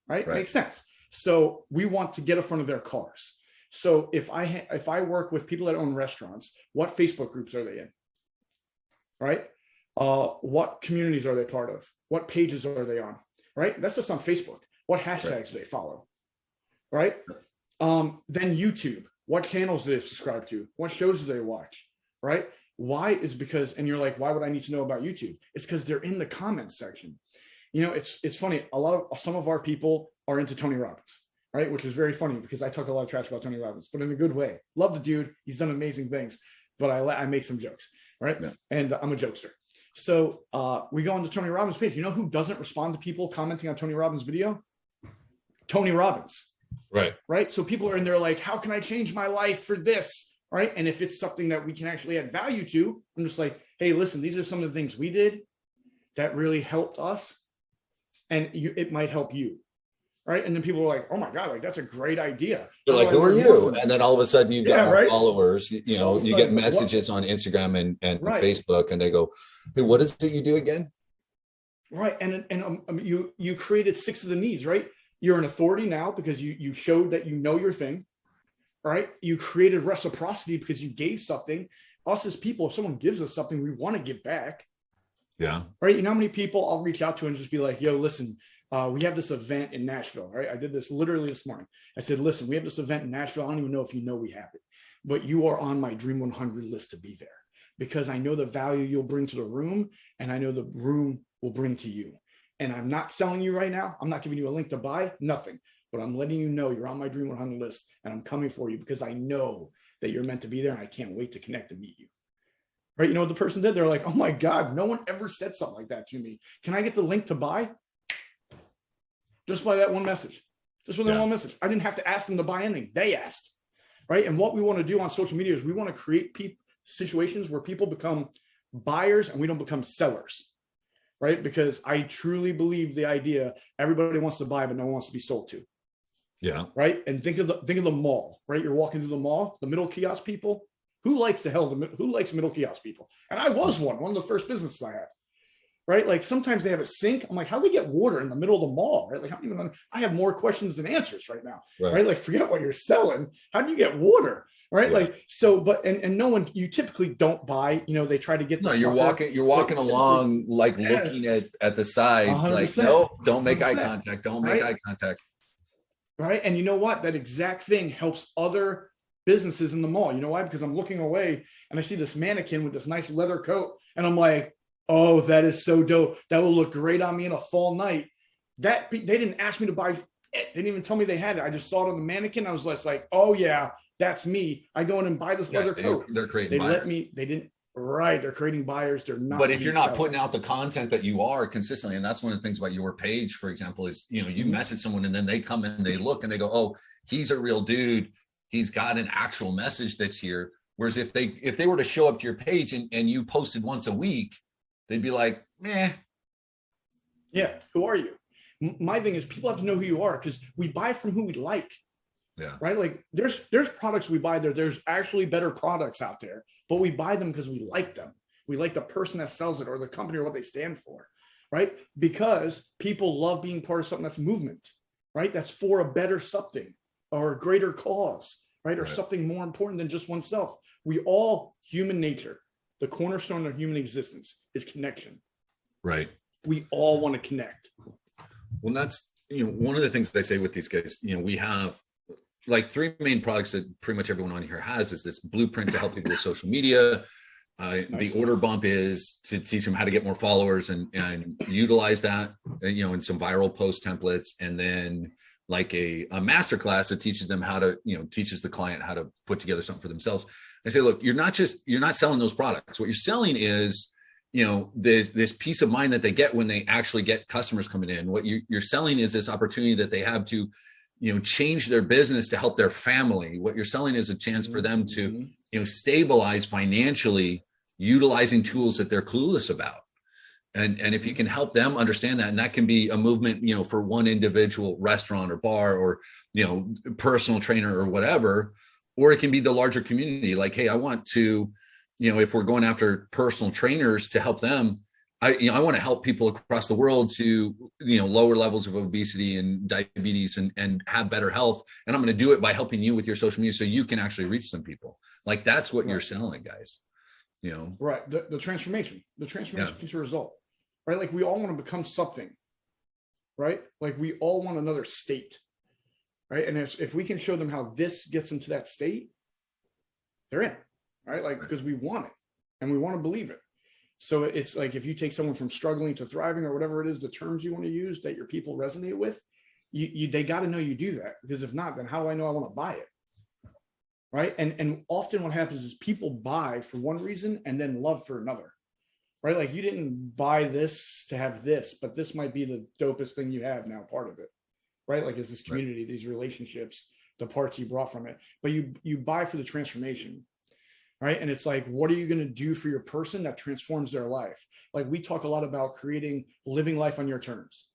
Right? Makes sense. So we want to get in front of their cars. So if I work with people that own restaurants, what Facebook groups are they in? Right? What communities are they part of? What pages are they on? Right? That's just on Facebook. What hashtags do they follow? Right? Then YouTube. What channels do they subscribe to? What shows do they watch? Right? Why is because, and you're like, why would I need to know about YouTube? It's because they're in the comments section. it's funny. Some of our people are into Tony Robbins, right? Which is very funny because I talk a lot of trash about Tony Robbins, but in a good way. Love the dude. He's done amazing things, but I make some jokes, right? Yeah. And I'm a jokester. So we go on to Tony Robbins' page. You know who doesn't respond to people commenting on Tony Robbins' video? Tony Robbins. Right. So people are in there like, how can I change my life for this? Right. And if it's something that we can actually add value to, I'm just like, hey, listen, these are some of the things we did that really helped us. And it might help you. Right. And then people are like, oh my God, like that's a great idea. They're like, who are you? And then all of a sudden you get more followers, you get messages on Instagram and Facebook, and they go, hey, what is it you do again? Right. And you created 6 of the needs, right? You're an authority now because you showed that you know your thing, right? You created reciprocity because you gave something. Us as people, if someone gives us something, we want to give back. Yeah. Right. You know how many people I'll reach out to and just be like, yo, listen, we have this event in Nashville, right? I did this literally this morning. I said, listen, we have this event in Nashville. I don't even know if you know we have it, but you are on my Dream 100 list to be there because I know the value you'll bring to the room and I know the room will bring to you. And I'm not selling you right now. I'm not giving you a link to buy, nothing, but I'm letting you know you're on my Dream 100 list and I'm coming for you because I know that you're meant to be there and I can't wait to connect and meet you. Right? You know what the person did? They're like, oh my God, no one ever said something like that to me. Can I get the link to buy? Just by that one message. Just with that one message. I didn't have to ask them to buy anything. They asked. Right? And what we want to do on social media is we want to create situations where people become buyers and we don't become sellers. Right? Because I truly believe the idea everybody wants to buy, but no one wants to be sold to. Yeah. Right. And think of the mall, right? You're walking through the mall, the middle kiosk people. Who likes middle kiosk people? And I was one of the first businesses I had. Right. Like sometimes they have a sink. I'm like, how do they get water in the middle of the mall? Right. Like I have more questions than answers right now. Right. Like forget what you're selling. How do you get water? Right. Yeah. Like, so, but, and no one, you typically don't buy, they try to get, you're walking along, like looking at the side, 100%. Like, no, don't make 100%. Eye contact. Don't make eye contact. Right. And you know what? That exact thing helps other businesses in the mall. You know why? Because I'm looking away and I see this mannequin with this nice leather coat and I'm like, oh, that is so dope. That will look great on me in a fall night. They didn't ask me to buy it. They didn't even tell me they had it. I just saw it on the mannequin. I was just like, oh yeah, that's me. I go in and buy this leather coat. They're creating buyers. They're creating buyers. They're not. But if you're not putting out the content that you are consistently, and that's one of the things about your page, for example, is, you message someone and then they come in and they look and they go, oh, he's a real dude. He's got an actual message that's here. Whereas if they were to show up to your page and you posted once a week, they'd be like, meh. Yeah. Who are you? My thing is people have to know who you are because we buy from who we like. Yeah. Right. Like there's products we buy there. There's actually better products out there, but we buy them because we like them. We like the person that sells it or the company or what they stand for. Right. Because people love being part of something that's movement. Right. That's for a better something or a greater cause. Right. Or something more important than just oneself. We all, human nature, the cornerstone of human existence is connection. Right. We all want to connect. Well, that's, one of the things that I say with these guys, we have like 3 main products that pretty much everyone on here has is this blueprint to help people with social media. Nice. The order bump is to teach them how to get more followers and utilize that, in some viral post templates. And then like a masterclass that teaches them how to, teaches the client how to put together something for themselves. I say, look, you're not selling those products. What you're selling is, this peace of mind that they get when they actually get customers coming in. What you're selling is this opportunity that they have to, change their business to help their family. What you're selling is a chance for them to, stabilize financially, utilizing tools that they're clueless about. And if you can help them understand that, and that can be a movement, for one individual restaurant or bar or, personal trainer or whatever, or it can be the larger community. Like, hey, I want to, if we're going after personal trainers to help them, I want to help people across the world to, lower levels of obesity and diabetes and have better health. And I'm going to do it by helping you with your social media so you can actually reach some people. Like that's what you're selling, guys. Right. The transformation piece of result, right? Like we all want to become something, right? Like we all want another state, right? And if we can show them how this gets into that state, they're in, right? Like, because we want it and we want to believe it. So it's like, if you take someone from struggling to thriving, or whatever it is, the terms you want to use that your people resonate with, they got to know you do that, because if not, then how do I know I want to buy it? Right. And often what happens is people buy for one reason and then love for another. Right. Like, you didn't buy this to have this, but this might be the dopest thing you have now, part of it. Right. Like, it's this community, these relationships, the parts you brought from it, but you buy for the transformation. Right. And it's like, what are you going to do for your person that transforms their life? Like, we talk a lot about living life on your terms.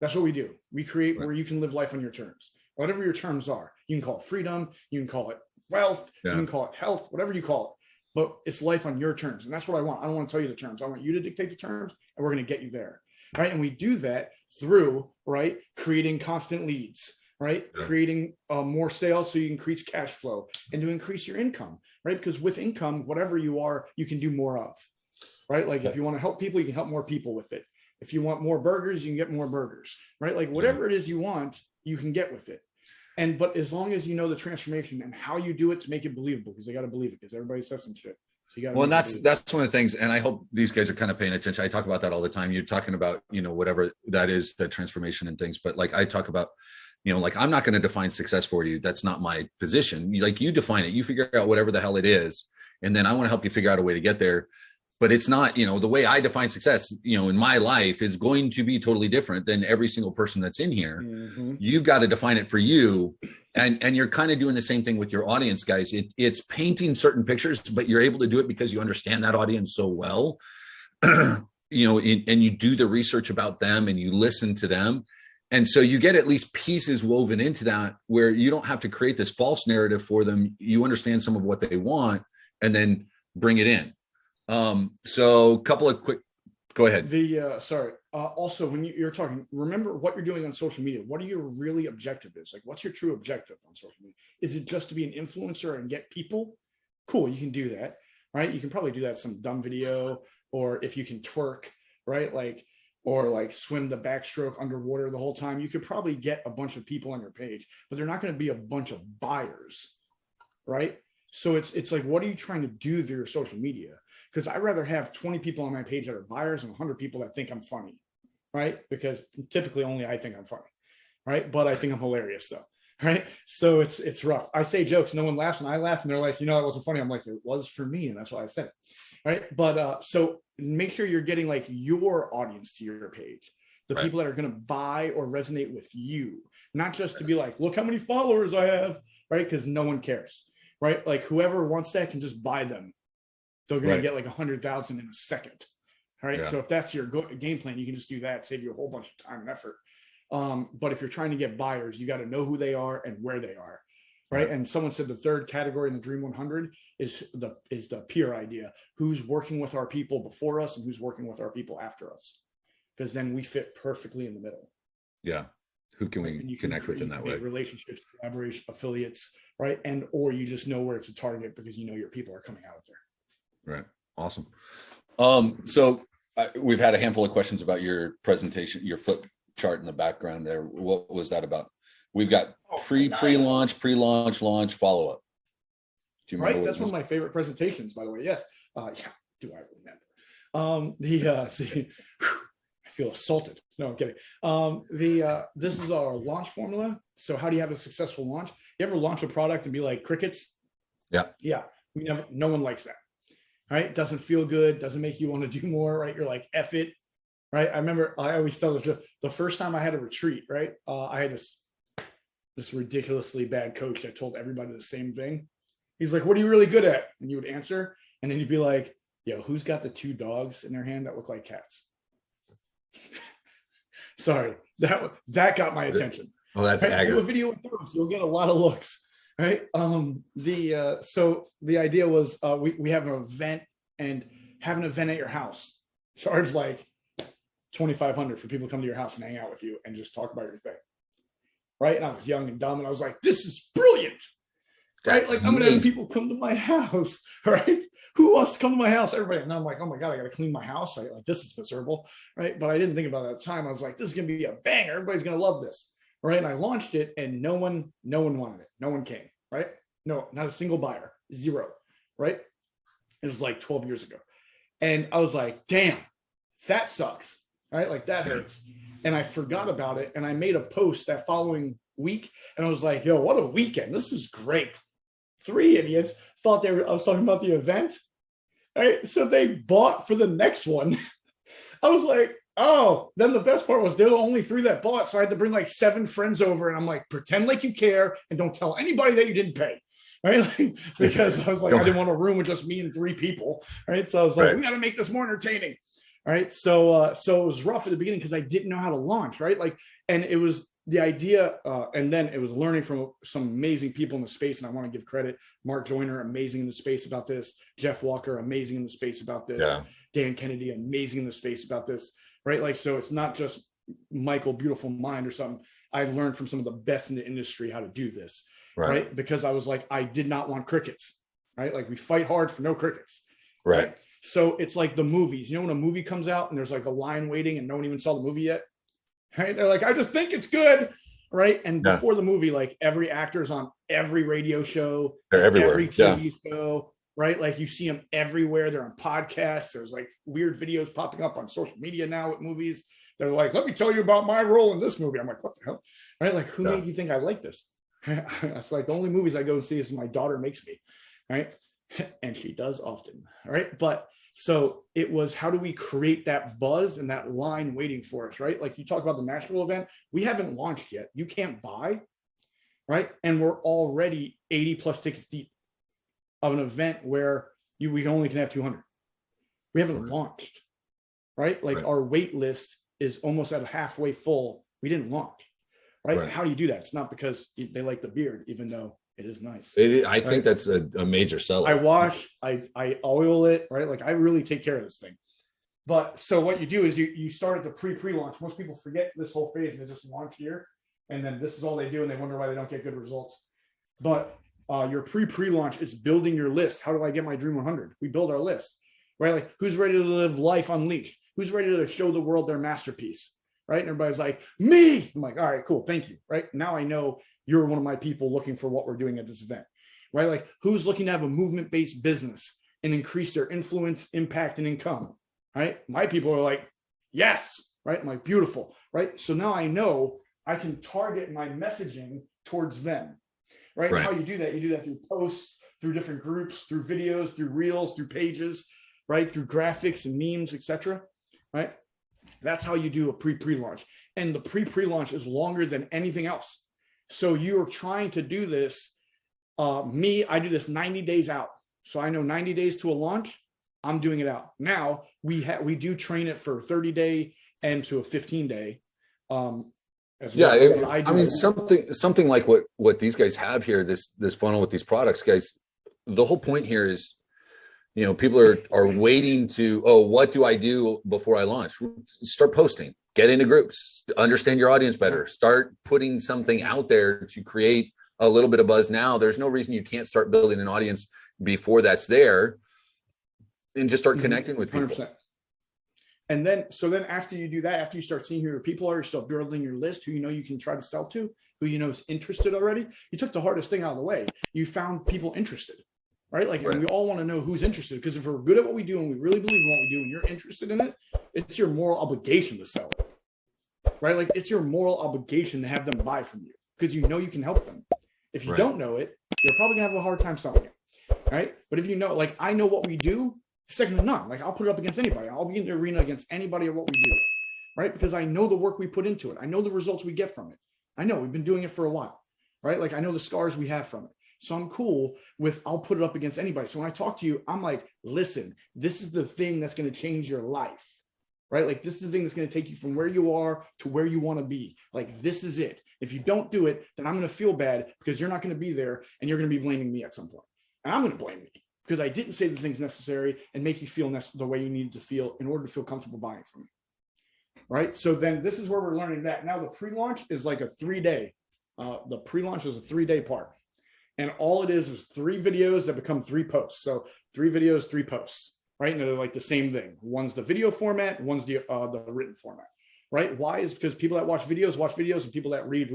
That's what we do. We create where you can live life on your terms, whatever your terms are. You can call it freedom, you can call it wealth, you can call it health, whatever you call it, but it's life on your terms. And that's what I want. I don't want to tell you the terms. I want you to dictate the terms, and we're going to get you there. Right. And we do that through, right, creating constant leads, right? Yeah. Creating more sales so you increase cash flow and to increase your income, right? Because with income, whatever you are, you can do more of, right? Like, if you want to help people, you can help more people with it. If you want more burgers, you can get more burgers, right? Like, whatever it is you want, you can get with it. But as long as you know the transformation and how you do it to make it believable, because they got to believe it, because everybody says some shit. So you got to. Well, that's one of the things, and I hope these guys are kind of paying attention. I talk about that all the time. You're talking about, whatever that is, the transformation and things. But like, I talk about, like, I'm not going to define success for you. That's not my position. Like, you define it. You figure out whatever the hell it is, and then I want to help you figure out a way to get there. But it's not, the way I define success, in my life is going to be totally different than every single person that's in here. Mm-hmm. You've got to define it for you. And you're kind of doing the same thing with your audience, guys. It's painting certain pictures, but you're able to do it because you understand that audience so well, and you do the research about them and you listen to them. And so you get at least pieces woven into that where you don't have to create this false narrative for them. You understand some of what they want and then bring it in. So a couple of quick, go ahead. Also, when you're talking, remember what you're doing on social media. What are your really objective is? Like, what's your true objective on social media? Is it just to be an influencer and get people? Cool. You can do that, right? You can probably do that some dumb video, or if you can twerk, right? Or swim the backstroke underwater the whole time, you could probably get a bunch of people on your page, but they're not going to be a bunch of buyers, right? So it's like, what are you trying to do through your social media? Because I'd rather have 20 people on my page that are buyers and 100 people that think I'm funny, right? Because typically only I think I'm funny, right? But I think I'm hilarious though, right? So it's rough. I say jokes, no one laughs, and I laugh, and they're like, it wasn't funny. I'm like, it was for me, and that's why I said it, right? But so make sure you're getting like your audience to your page, the people that are going to buy or resonate with you, not just to be like, look how many followers I have, right? Because no one cares, right? Like, whoever wants that can just buy them. They're going to get like 100,000 in a second. All right. Yeah. So if that's your game plan, you can just do that, save you a whole bunch of time and effort. But if you're trying to get buyers, you got to know who they are and where they are. Right. And someone said the third category in the Dream 100 is the peer idea. Who's working with our people before us and who's working with our people after us? Because then we fit perfectly in the middle. Yeah. Who can we connect with in that way? Relationships, collaboration, affiliates, right? And, or you just know where to target because you know your people are coming out of there. Right. Awesome. So we've had a handful of questions about your presentation, your flip chart in the background there. What was that about? We've got pre-launch, launch, follow-up. Do you remember? Right. That's one of my favorite presentations, by the way. Yes. Do I remember? See, I feel assaulted. No, I'm kidding. This is our launch formula. So how do you have a successful launch? You ever launch a product and be like crickets? Yeah. Yeah. No one likes that. Right? It doesn't feel good. Doesn't make you want to do more. Right? You're like, F it. Right? I remember I always tell this, the first time I had a retreat, right? I had this ridiculously bad coach that told everybody the same thing. He's like, what are you really good at? And you would answer. And then you'd be like, yo, who's got the two dogs in their hand that look like cats? Sorry. That got my attention. Oh, that's right? Do a video with those. You'll get a lot of looks. Right. So the idea was we have an event, and have an event at your house. Charge like $2,500 for people to come to your house and hang out with you and just talk about your thing. Right. And I was young and dumb, and I was like, this is brilliant. Right. Like, I'm gonna have people come to my house. Right. Who wants to come to my house? Everybody. And I'm like, oh my God, I gotta clean my house. Right. Like, this is miserable. Right. But I didn't think about it at the time. I was like, this is gonna be a banger. Everybody's gonna love this. Right. And I launched it, and no one wanted it. No one came. Right. No, not a single buyer. Zero. Right. It was like 12 years ago. And I was like, damn, that sucks, right? Like that hurts. And I forgot about it. And I made a post that following week. And I was like, yo, what a weekend. This was great. 3 idiots thought I was talking about the event. Right. So they bought for the next one. I was like, oh, then the best part was there were only 3 that bought. So I had to bring like 7 friends over. And I'm like, pretend like you care and don't tell anybody that you didn't pay. Right. Like, because I was like, I didn't want a room with just me and 3 people. Right. So I was like, we got to make this more entertaining. Right. So it was rough at the beginning because I didn't know how to launch. Right. Like, and it was the idea. And then it was learning from some amazing people in the space. And I want to give credit. Mark Joyner, amazing in the space about this. Jeff Walker, amazing in the space about this. Yeah. Dan Kennedy, amazing in the space about this. Right. Like, so it's not just Michael, beautiful mind or something. I learned from some of the best in the industry how to do this. Right. Because I was like, I did not want crickets. Right. Like we fight hard for no crickets. Right. So it's like the movies, you know, when a movie comes out and there's like a line waiting and no one even saw the movie yet. Right. They're like, I just think it's good. Right. And before the movie, like every actor's on every radio show, every TV show. Right. Like you see them everywhere. They're on podcasts. There's like weird videos popping up on social media now with movies. They're like, let me tell you about my role in this movie. I'm like, what the hell? Right. Like, who made you think I like this? It's like the only movies I go and see is my daughter makes me. Right. And she does often. Right. But so it was, how do we create that buzz and that line waiting for us? Right. Like you talk about the Nashville event. We haven't launched yet. You can't buy. Right. And we're already 80 plus tickets deep of an event where we only can have 200. We haven't launched. Right. Like our wait list is almost at halfway full. We didn't launch. Right. How do you do that? It's not because they like the beard, even though it is nice. I think that's a major seller. I wash, I oil it, right? Like I really take care of this thing. But so what you do is you start at the pre-launch. Most people forget this whole phase. They just launch here. And then this is all they do. And they wonder why they don't get good results. But your pre-launch is building your list. How do I get my Dream 100? We build our list, right? Like who's ready to live life unleashed? Who's ready to show the world their masterpiece, right? And everybody's like, me. I'm like, all right, cool. Thank you. Right. Now I know you're one of my people looking for what we're doing at this event, right? Like who's looking to have a movement-based business and increase their influence, impact, and income, right? My people are like, yes, right? I'm like, beautiful, right? So now I know I can target my messaging towards them, right? And how you do that through posts, through different groups, through videos, through reels, through pages, right? Through graphics and memes, etc. Right? That's how you do a pre-launch. And the pre-launch is longer than anything else. So you're trying to do this. I do this 90 days out. So I know 90 days to a launch. I'm doing it out. Now we do train it for 30-day and to a 15-day. I mean, something like what these guys have here, this funnel with these products, guys. The whole point here is, you know, people are waiting to, what do I do before I launch? Start posting. Get into groups, understand your audience better, start putting something out there to create a little bit of buzz. Now there's no reason you can't start building an audience before that's there and just start connecting with people. 100%. And then after you do that, after you start seeing who your people are, you start building your list, who you know you can try to sell to, who you know is interested already. You took the hardest thing out of the way. You found people interested, right? Like, and we all want to know who's interested, because if we're good at what we do and we really believe in what we do and you're interested in it, it's your moral obligation to sell it, right? Like it's your moral obligation to have them buy from you because you know you can help them. If you don't know it, you're probably gonna have a hard time selling it, right? But if you know, like I know what we do, second to none. Like I'll put it up against anybody. I'll be in the arena against anybody of what we do, right? Because I know the work we put into it. I know the results we get from it. I know we've been doing it for a while, right? Like I know the scars we have from it. So I'm cool with, I'll put it up against anybody. So when I talk to you, I'm like, listen, this is the thing that's going to change your life, right? Like this is the thing that's going to take you from where you are to where you want to be. Like, this is it. If you don't do it, then I'm going to feel bad because you're not going to be there and you're going to be blaming me at some point. And I'm going to blame me because I didn't say the things necessary and make you feel the way you needed to feel in order to feel comfortable buying from me. Right. So then this is where we're learning that. Now the pre-launch is like a 3-day. The pre-launch is a 3-day part. And all it is 3 videos that become 3 posts. So 3 videos, 3 posts, right? And they're like the same thing. One's the video format, one's the written format, right? Why? Is because people that watch videos, and people that read.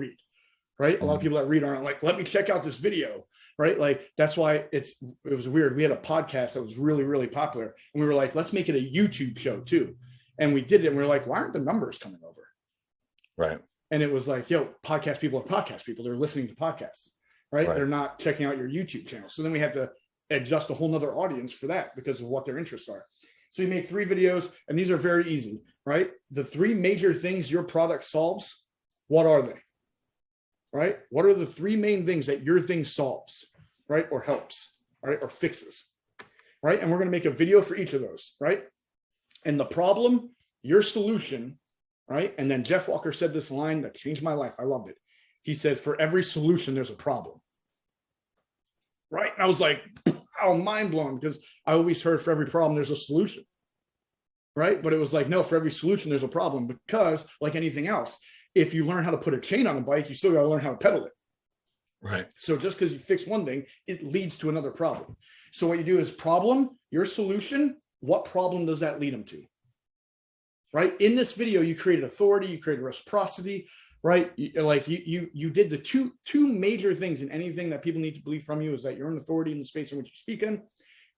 right? A lot of people that read aren't like, let me check out this video, right? Like that's why it was weird. We had a podcast that was really, really popular, and we were like, let's make it a YouTube show too. And we did it, and we were like, why aren't the numbers coming over? Right. And it was like, yo, podcast people are podcast people. They're listening to podcasts, right? They're not checking out your YouTube channel. So then we had to adjust a whole nother audience for that because of what their interests are. So you make 3 videos, and these are very easy, right? The 3 major things your product solves, what are they? Right? What are the 3 main things that your thing solves, right? Or helps, right? Or fixes, right? And we're going to make a video for each of those, right? And the problem, your solution, right? And then Jeff Walker said this line that changed my life. I loved it. He said, for every solution, there's a problem. Right? And I was like, oh, mind blown, because I always heard for every problem, there's a solution. Right? But it was like, no, for every solution, there's a problem, because like anything else, if you learn how to put a chain on a bike, you still got to learn how to pedal it. Right. So just because you fix one thing, it leads to another problem. So what you do is problem, your solution, what problem does that lead them to? Right? In this video, you created authority, you created reciprocity, right? You did the two major things in anything that people need to believe from you is that you're an authority in the space in which you speak in,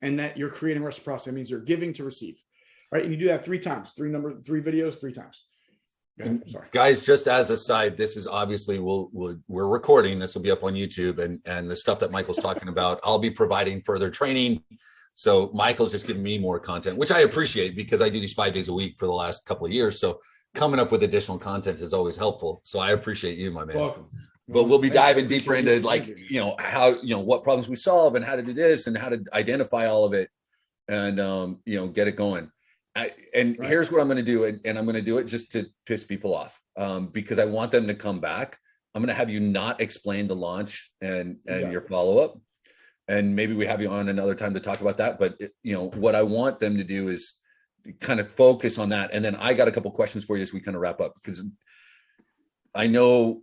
and that you're creating reciprocity. That means you're giving to receive, right? And you do that 3 times, 3 videos, 3 times. Sorry. Guys, just as a side, this is obviously we're recording. This will be up on YouTube, and the stuff that Michael's talking about, I'll be providing further training. So Michael's just giving me more content, which I appreciate because I do these 5 days a week for the last couple of years. So coming up with additional content is always helpful. So I appreciate you, my man. Welcome. But we'll be diving deeper into how, what problems we solve and how to do this and how to identify all of it and, get it going. Here's what I'm going to do. And I'm going to do it just to piss people off because I want them to come back. I'm going to have you not explain the launch and your follow-up. And maybe we have you on another time to talk about that. But, what I want them to do is kind of focus on that. And then I got a couple questions for you as we kind of wrap up, because I know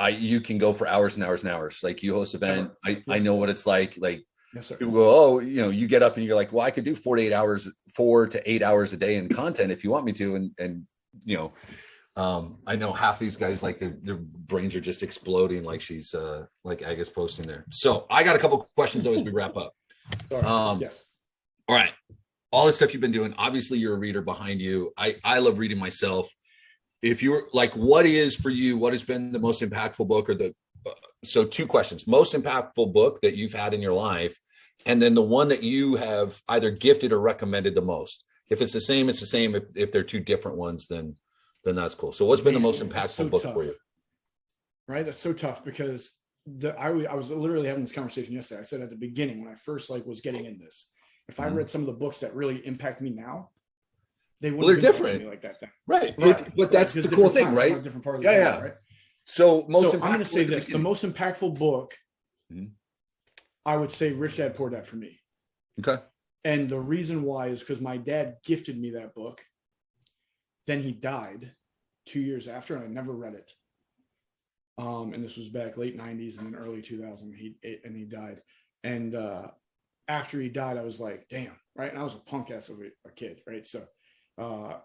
you can go for hours and hours and hours. Like you host an event. I know what it's like. Like yes, sir. People go, you get up and you're like, well, I could do 4 to 8 hours a day in content if you want me to. I know half these guys, like their brains are just exploding, like she's like Aga's posting there. So I got a couple questions as we wrap up. Yes. All right. All the stuff you've been doing, obviously you're a reader behind you. I love reading myself. If you're like, what has been the most impactful book so 2 questions, most impactful book that you've had in your life, and then the one that you have either gifted or recommended the most. If it's the same, it's the same. If they're 2 different ones, then that's cool. So what's been the most impactful book for you? Right. That's so tough because I was literally having this conversation yesterday. I said at the beginning, when I first was getting in this, if I read some of the books that really impact me now, they wouldn't they're different like that then. Right. But that's the cool thing, right? Different part of the world, right? So I'm going to say this, the most impactful book, I would say Rich Dad Poor Dad for me. Okay. And the reason why is because my dad gifted me that book. Then he died 2 years after, and I never read it. And this was back late 90s and then early 2000. He died. And after he died, I was like, damn, right? And I was a punk ass of a kid, right? So,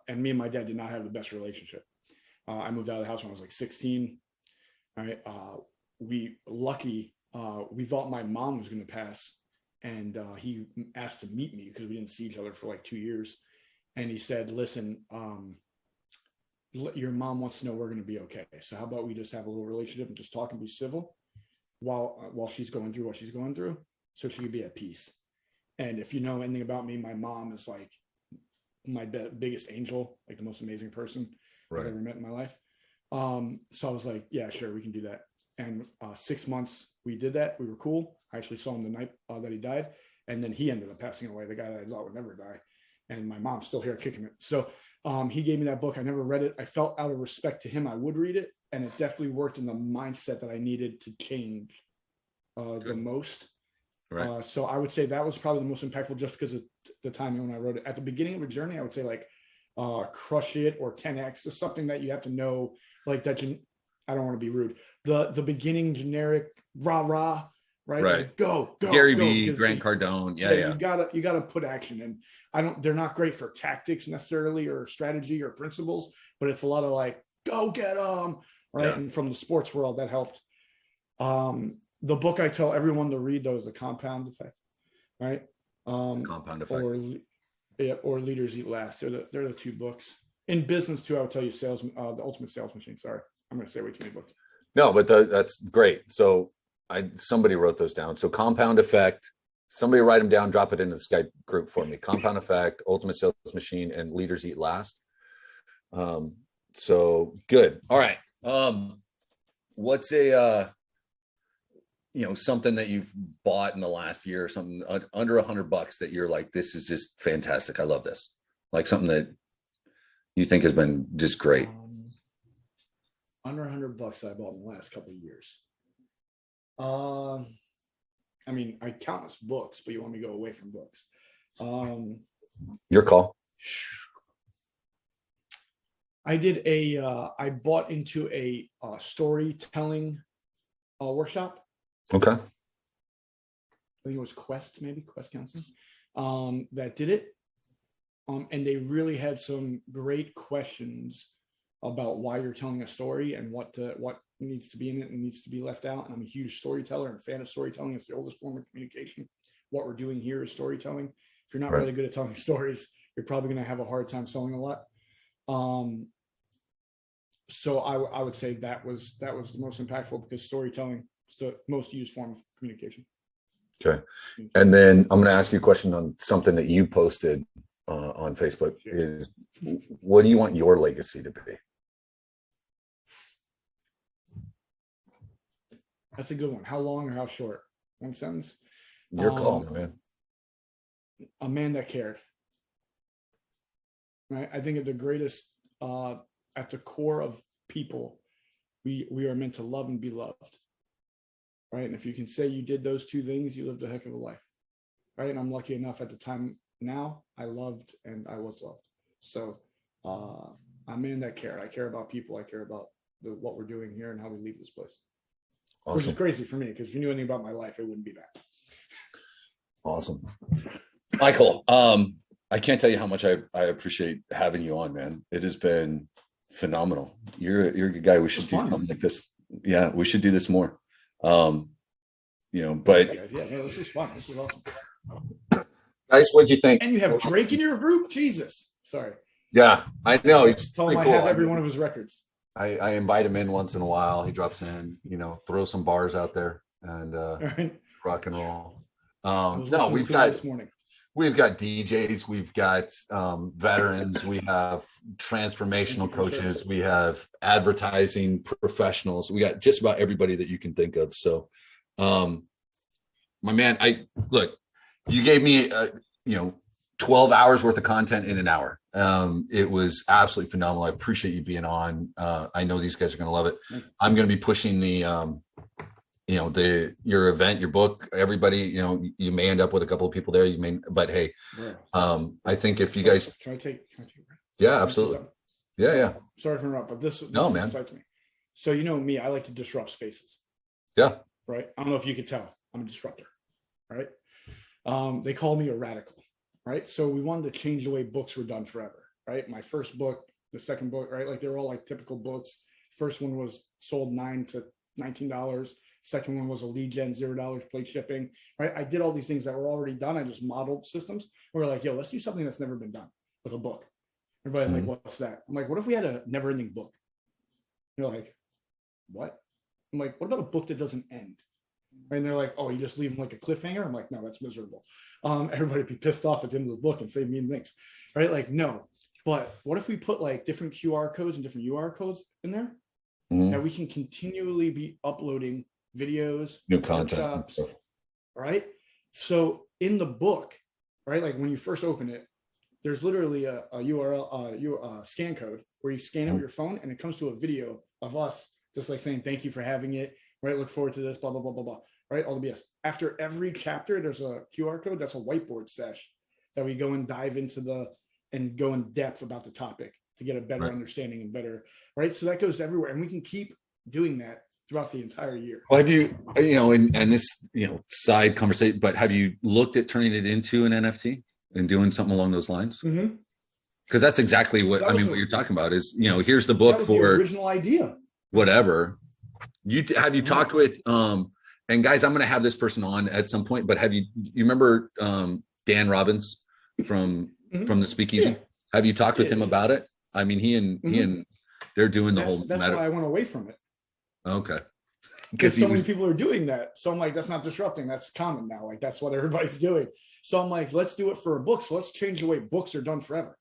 and me and my dad did not have the best relationship. I moved out of the house when I was like 16. Right? We thought my mom was going to pass, and he asked to meet me because we didn't see each other for like 2 years. And he said, listen, your mom wants to know we're going to be okay. So how about we just have a little relationship and just talk and be civil while she's going through what she's going through, so she could be at peace. And if you know anything about me, my mom is like my biggest angel, like the most amazing person I've ever met in my life. So I was like, yeah, sure, we can do that. And 6 months we did that. We were cool. I actually saw him the night that he died. And then he ended up passing away, the guy that I thought would never die. And my mom's still here kicking it. So he gave me that book. I never read it. I felt out of respect to him, I would read it. And it definitely worked in the mindset that I needed to change the most. Right. So I would say that was probably the most impactful just because of the timing when I wrote it. At the beginning of a journey, I would say like Crush It or 10X or something that you have to know, like that. I don't want to be rude. The beginning generic rah, right? Like, go. Gary V, Grant Cardone. Yeah. You gotta put action in. They're not great for tactics necessarily or strategy or principles, but it's a lot of like, go get them. Right. Yeah. And from the sports world, that helped. The book I tell everyone to read, though, is The Compound Effect, right? Compound Effect. Or Leaders Eat Last. They're the two books. In business, too, I would tell you The Ultimate Sales Machine. Sorry, I'm going to say way too many books. No, but that's great. So somebody wrote those down. So Compound Effect. Somebody write them down, drop it in the Skype group for me. Compound Effect, Ultimate Sales Machine, and Leaders Eat Last. So good. All right. What's something that you've bought in the last year or something under $100 that you're like, this is just fantastic. I love this. Like something that you think has been just great. Under $100 I bought in the last couple of years. I mean, I count as books, but you want me to go away from books. Your call. I bought into a storytelling workshop. Okay. I think it was Quest Counseling, that did it. And they really had some great questions about why you're telling a story and what needs to be in it and needs to be left out. And I'm a huge storyteller and fan of storytelling. It's the oldest form of communication. What we're doing here is storytelling. If you're not really good at telling stories, you're probably going to have a hard time selling a lot. So I would say that was the most impactful, because storytelling is the most used form of communication. Okay. And then I'm going to ask you a question on something that you posted on Facebook. Is what do you want your legacy to be? That's a good one. How long or how short? One sentence. Your call, man. A man that cared. Right. I think at the greatest, at the core of people, we are meant to love and be loved. Right. And if you can say you did those two things, you lived a heck of a life. Right. And I'm lucky enough at the time now, I loved and I was loved. So I'm a man that cared. I care about people. I care about what we're doing here and how we leave this place. Awesome. Which is crazy for me, because if you knew anything about my life, it wouldn't be that. Awesome. Michael, I can't tell you how much I appreciate having you on, man. It has been phenomenal. You're a good guy. We should do something like this. Yeah, we should do this more. But yeah, this was fun. This was awesome. Guys, what'd you think? And you have Drake in your group? Jesus. Sorry. Yeah, I know. He's tell him I have every one of his records. I invite him in once in a while. He drops in, throw some bars out there and rock and roll. No, we've got DJs, we've got veterans, we have transformational coaches, we have advertising professionals, we got just about everybody that you can think of. So, my man, you gave me 12 hours worth of content in an hour. It was absolutely phenomenal. I appreciate you being on. I know these guys are going to love it. I'm going to be pushing your event, your book, everybody, you may end up with a couple of people there. But hey, I think if you guys, can I take yeah, absolutely. Yeah. Sorry for interrupting, but this man. excites me. So, me, I like to disrupt spaces. Yeah. Right. I don't know if you could tell, I'm a disruptor. Right. They call me a radical. Right. So we wanted to change the way books were done forever. Right. My first book, the second book, right. Like they're all like typical books. First one was sold $9 to $19. Second one was a lead gen, $0 plate shipping. Right. I did all these things that were already done. I just modeled systems. We're like, yo, let's do something that's never been done with a book. Everybody's like, what's that? I'm like, what if we had a never ending book? You're like, what? I'm like, what about a book that doesn't end? And they're like, oh, you just leave them like a cliffhanger? I'm like, no, that's miserable. Everybody would be pissed off at the end of the book and say mean things, right? Like, no. But what if we put like different QR codes and different UR codes in there that we can continually be uploading videos, new content, right? So in the book, right, like when you first open it, there's literally a URL, scan code where you scan it with your phone and it comes to a video of us just like saying, thank you for having it, right? Look forward to this, blah, blah, blah, blah, blah, right? All the BS. After every chapter, there's a QR code. That's a whiteboard sesh that we go and dive into and go in depth about the topic to get a better understanding and better, right? So that goes everywhere. And we can keep doing that throughout the entire year. Well, have you, and this, side conversation, but have you looked at turning it into an NFT and doing something along those lines? Mm-hmm. Because that's exactly what, what you're talking about is, here's the book for the original idea. Whatever. Have you talked with and guys, I'm going to have this person on at some point, but you remember Dan Robbins from the Speakeasy? Yeah. Have you talked with him about it? I mean, he and they're doing that's why I went away from it. Okay. Because so many people are doing that. So I'm like, that's not disrupting. That's common now. Like, that's what everybody's doing. So I'm like, let's do it for a book. So let's change the way books are done forever.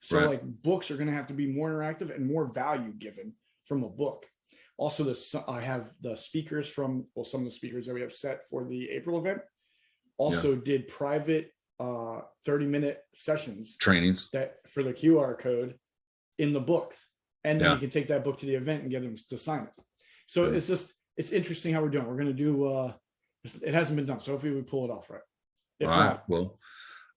So like books are going to have to be more interactive and more value given from a book. Also, I have the speakers from, some of the speakers that we have set for the April event also did private 30-minute sessions, trainings that for the QR code in the books. And then you can take that book to the event and get them to sign it. So it's interesting how we're doing. We're going to do, it hasn't been done. So hopefully we pull it off right. If all right. not, Well,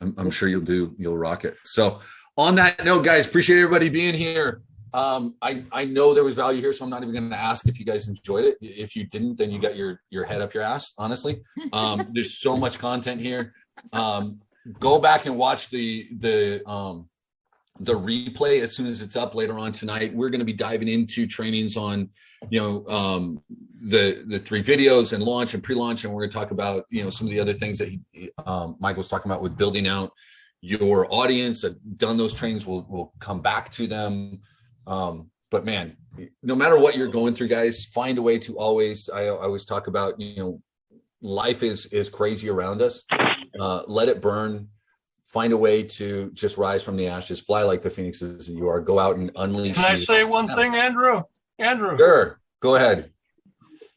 I'm sure you'll rock it. So on that note, guys, appreciate everybody being here. I know there was value here, so I'm not even going to ask if you guys enjoyed it. If you didn't, then you got your head up your ass, honestly. There's so much content here. Go back and watch the replay as soon as it's up later on tonight. We're going to be diving into trainings on, the 3 videos and launch and pre-launch, and we're going to talk about, some of the other things that Mike was talking about with building out your audience. I've done those trainings. We'll come back to them. But man, no matter what you're going through, guys, find a way to always, I always talk about, life is crazy around us. Let it burn. Find a way to just rise from the ashes, fly like the phoenixes that you are, go out and unleash. Can I say one thing, Andrew? Andrew. Sure. Go ahead.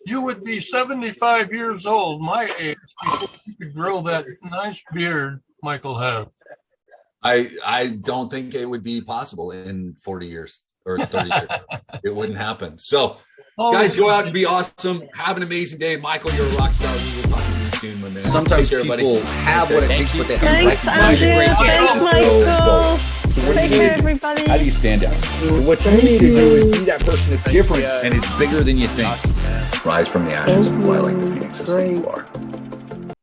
You would be 75 years old, my age, before you could grow that nice beard Michael has. I don't think it would be possible in 40 years or 30 years. It wouldn't happen. So guys, go out and be awesome. Have an amazing day. Michael, you're a rock star. We will talk to you soon, my man. Sometimes people have what it takes, but they haven't Thanks, recognized Andrew. it. Thanks, Michael. So what do Take you care, need to do? everybody. How do you stand out? What you need to do is be that person that's different And it's bigger than you think. Rise from the ashes and fly like the phoenixes that you are.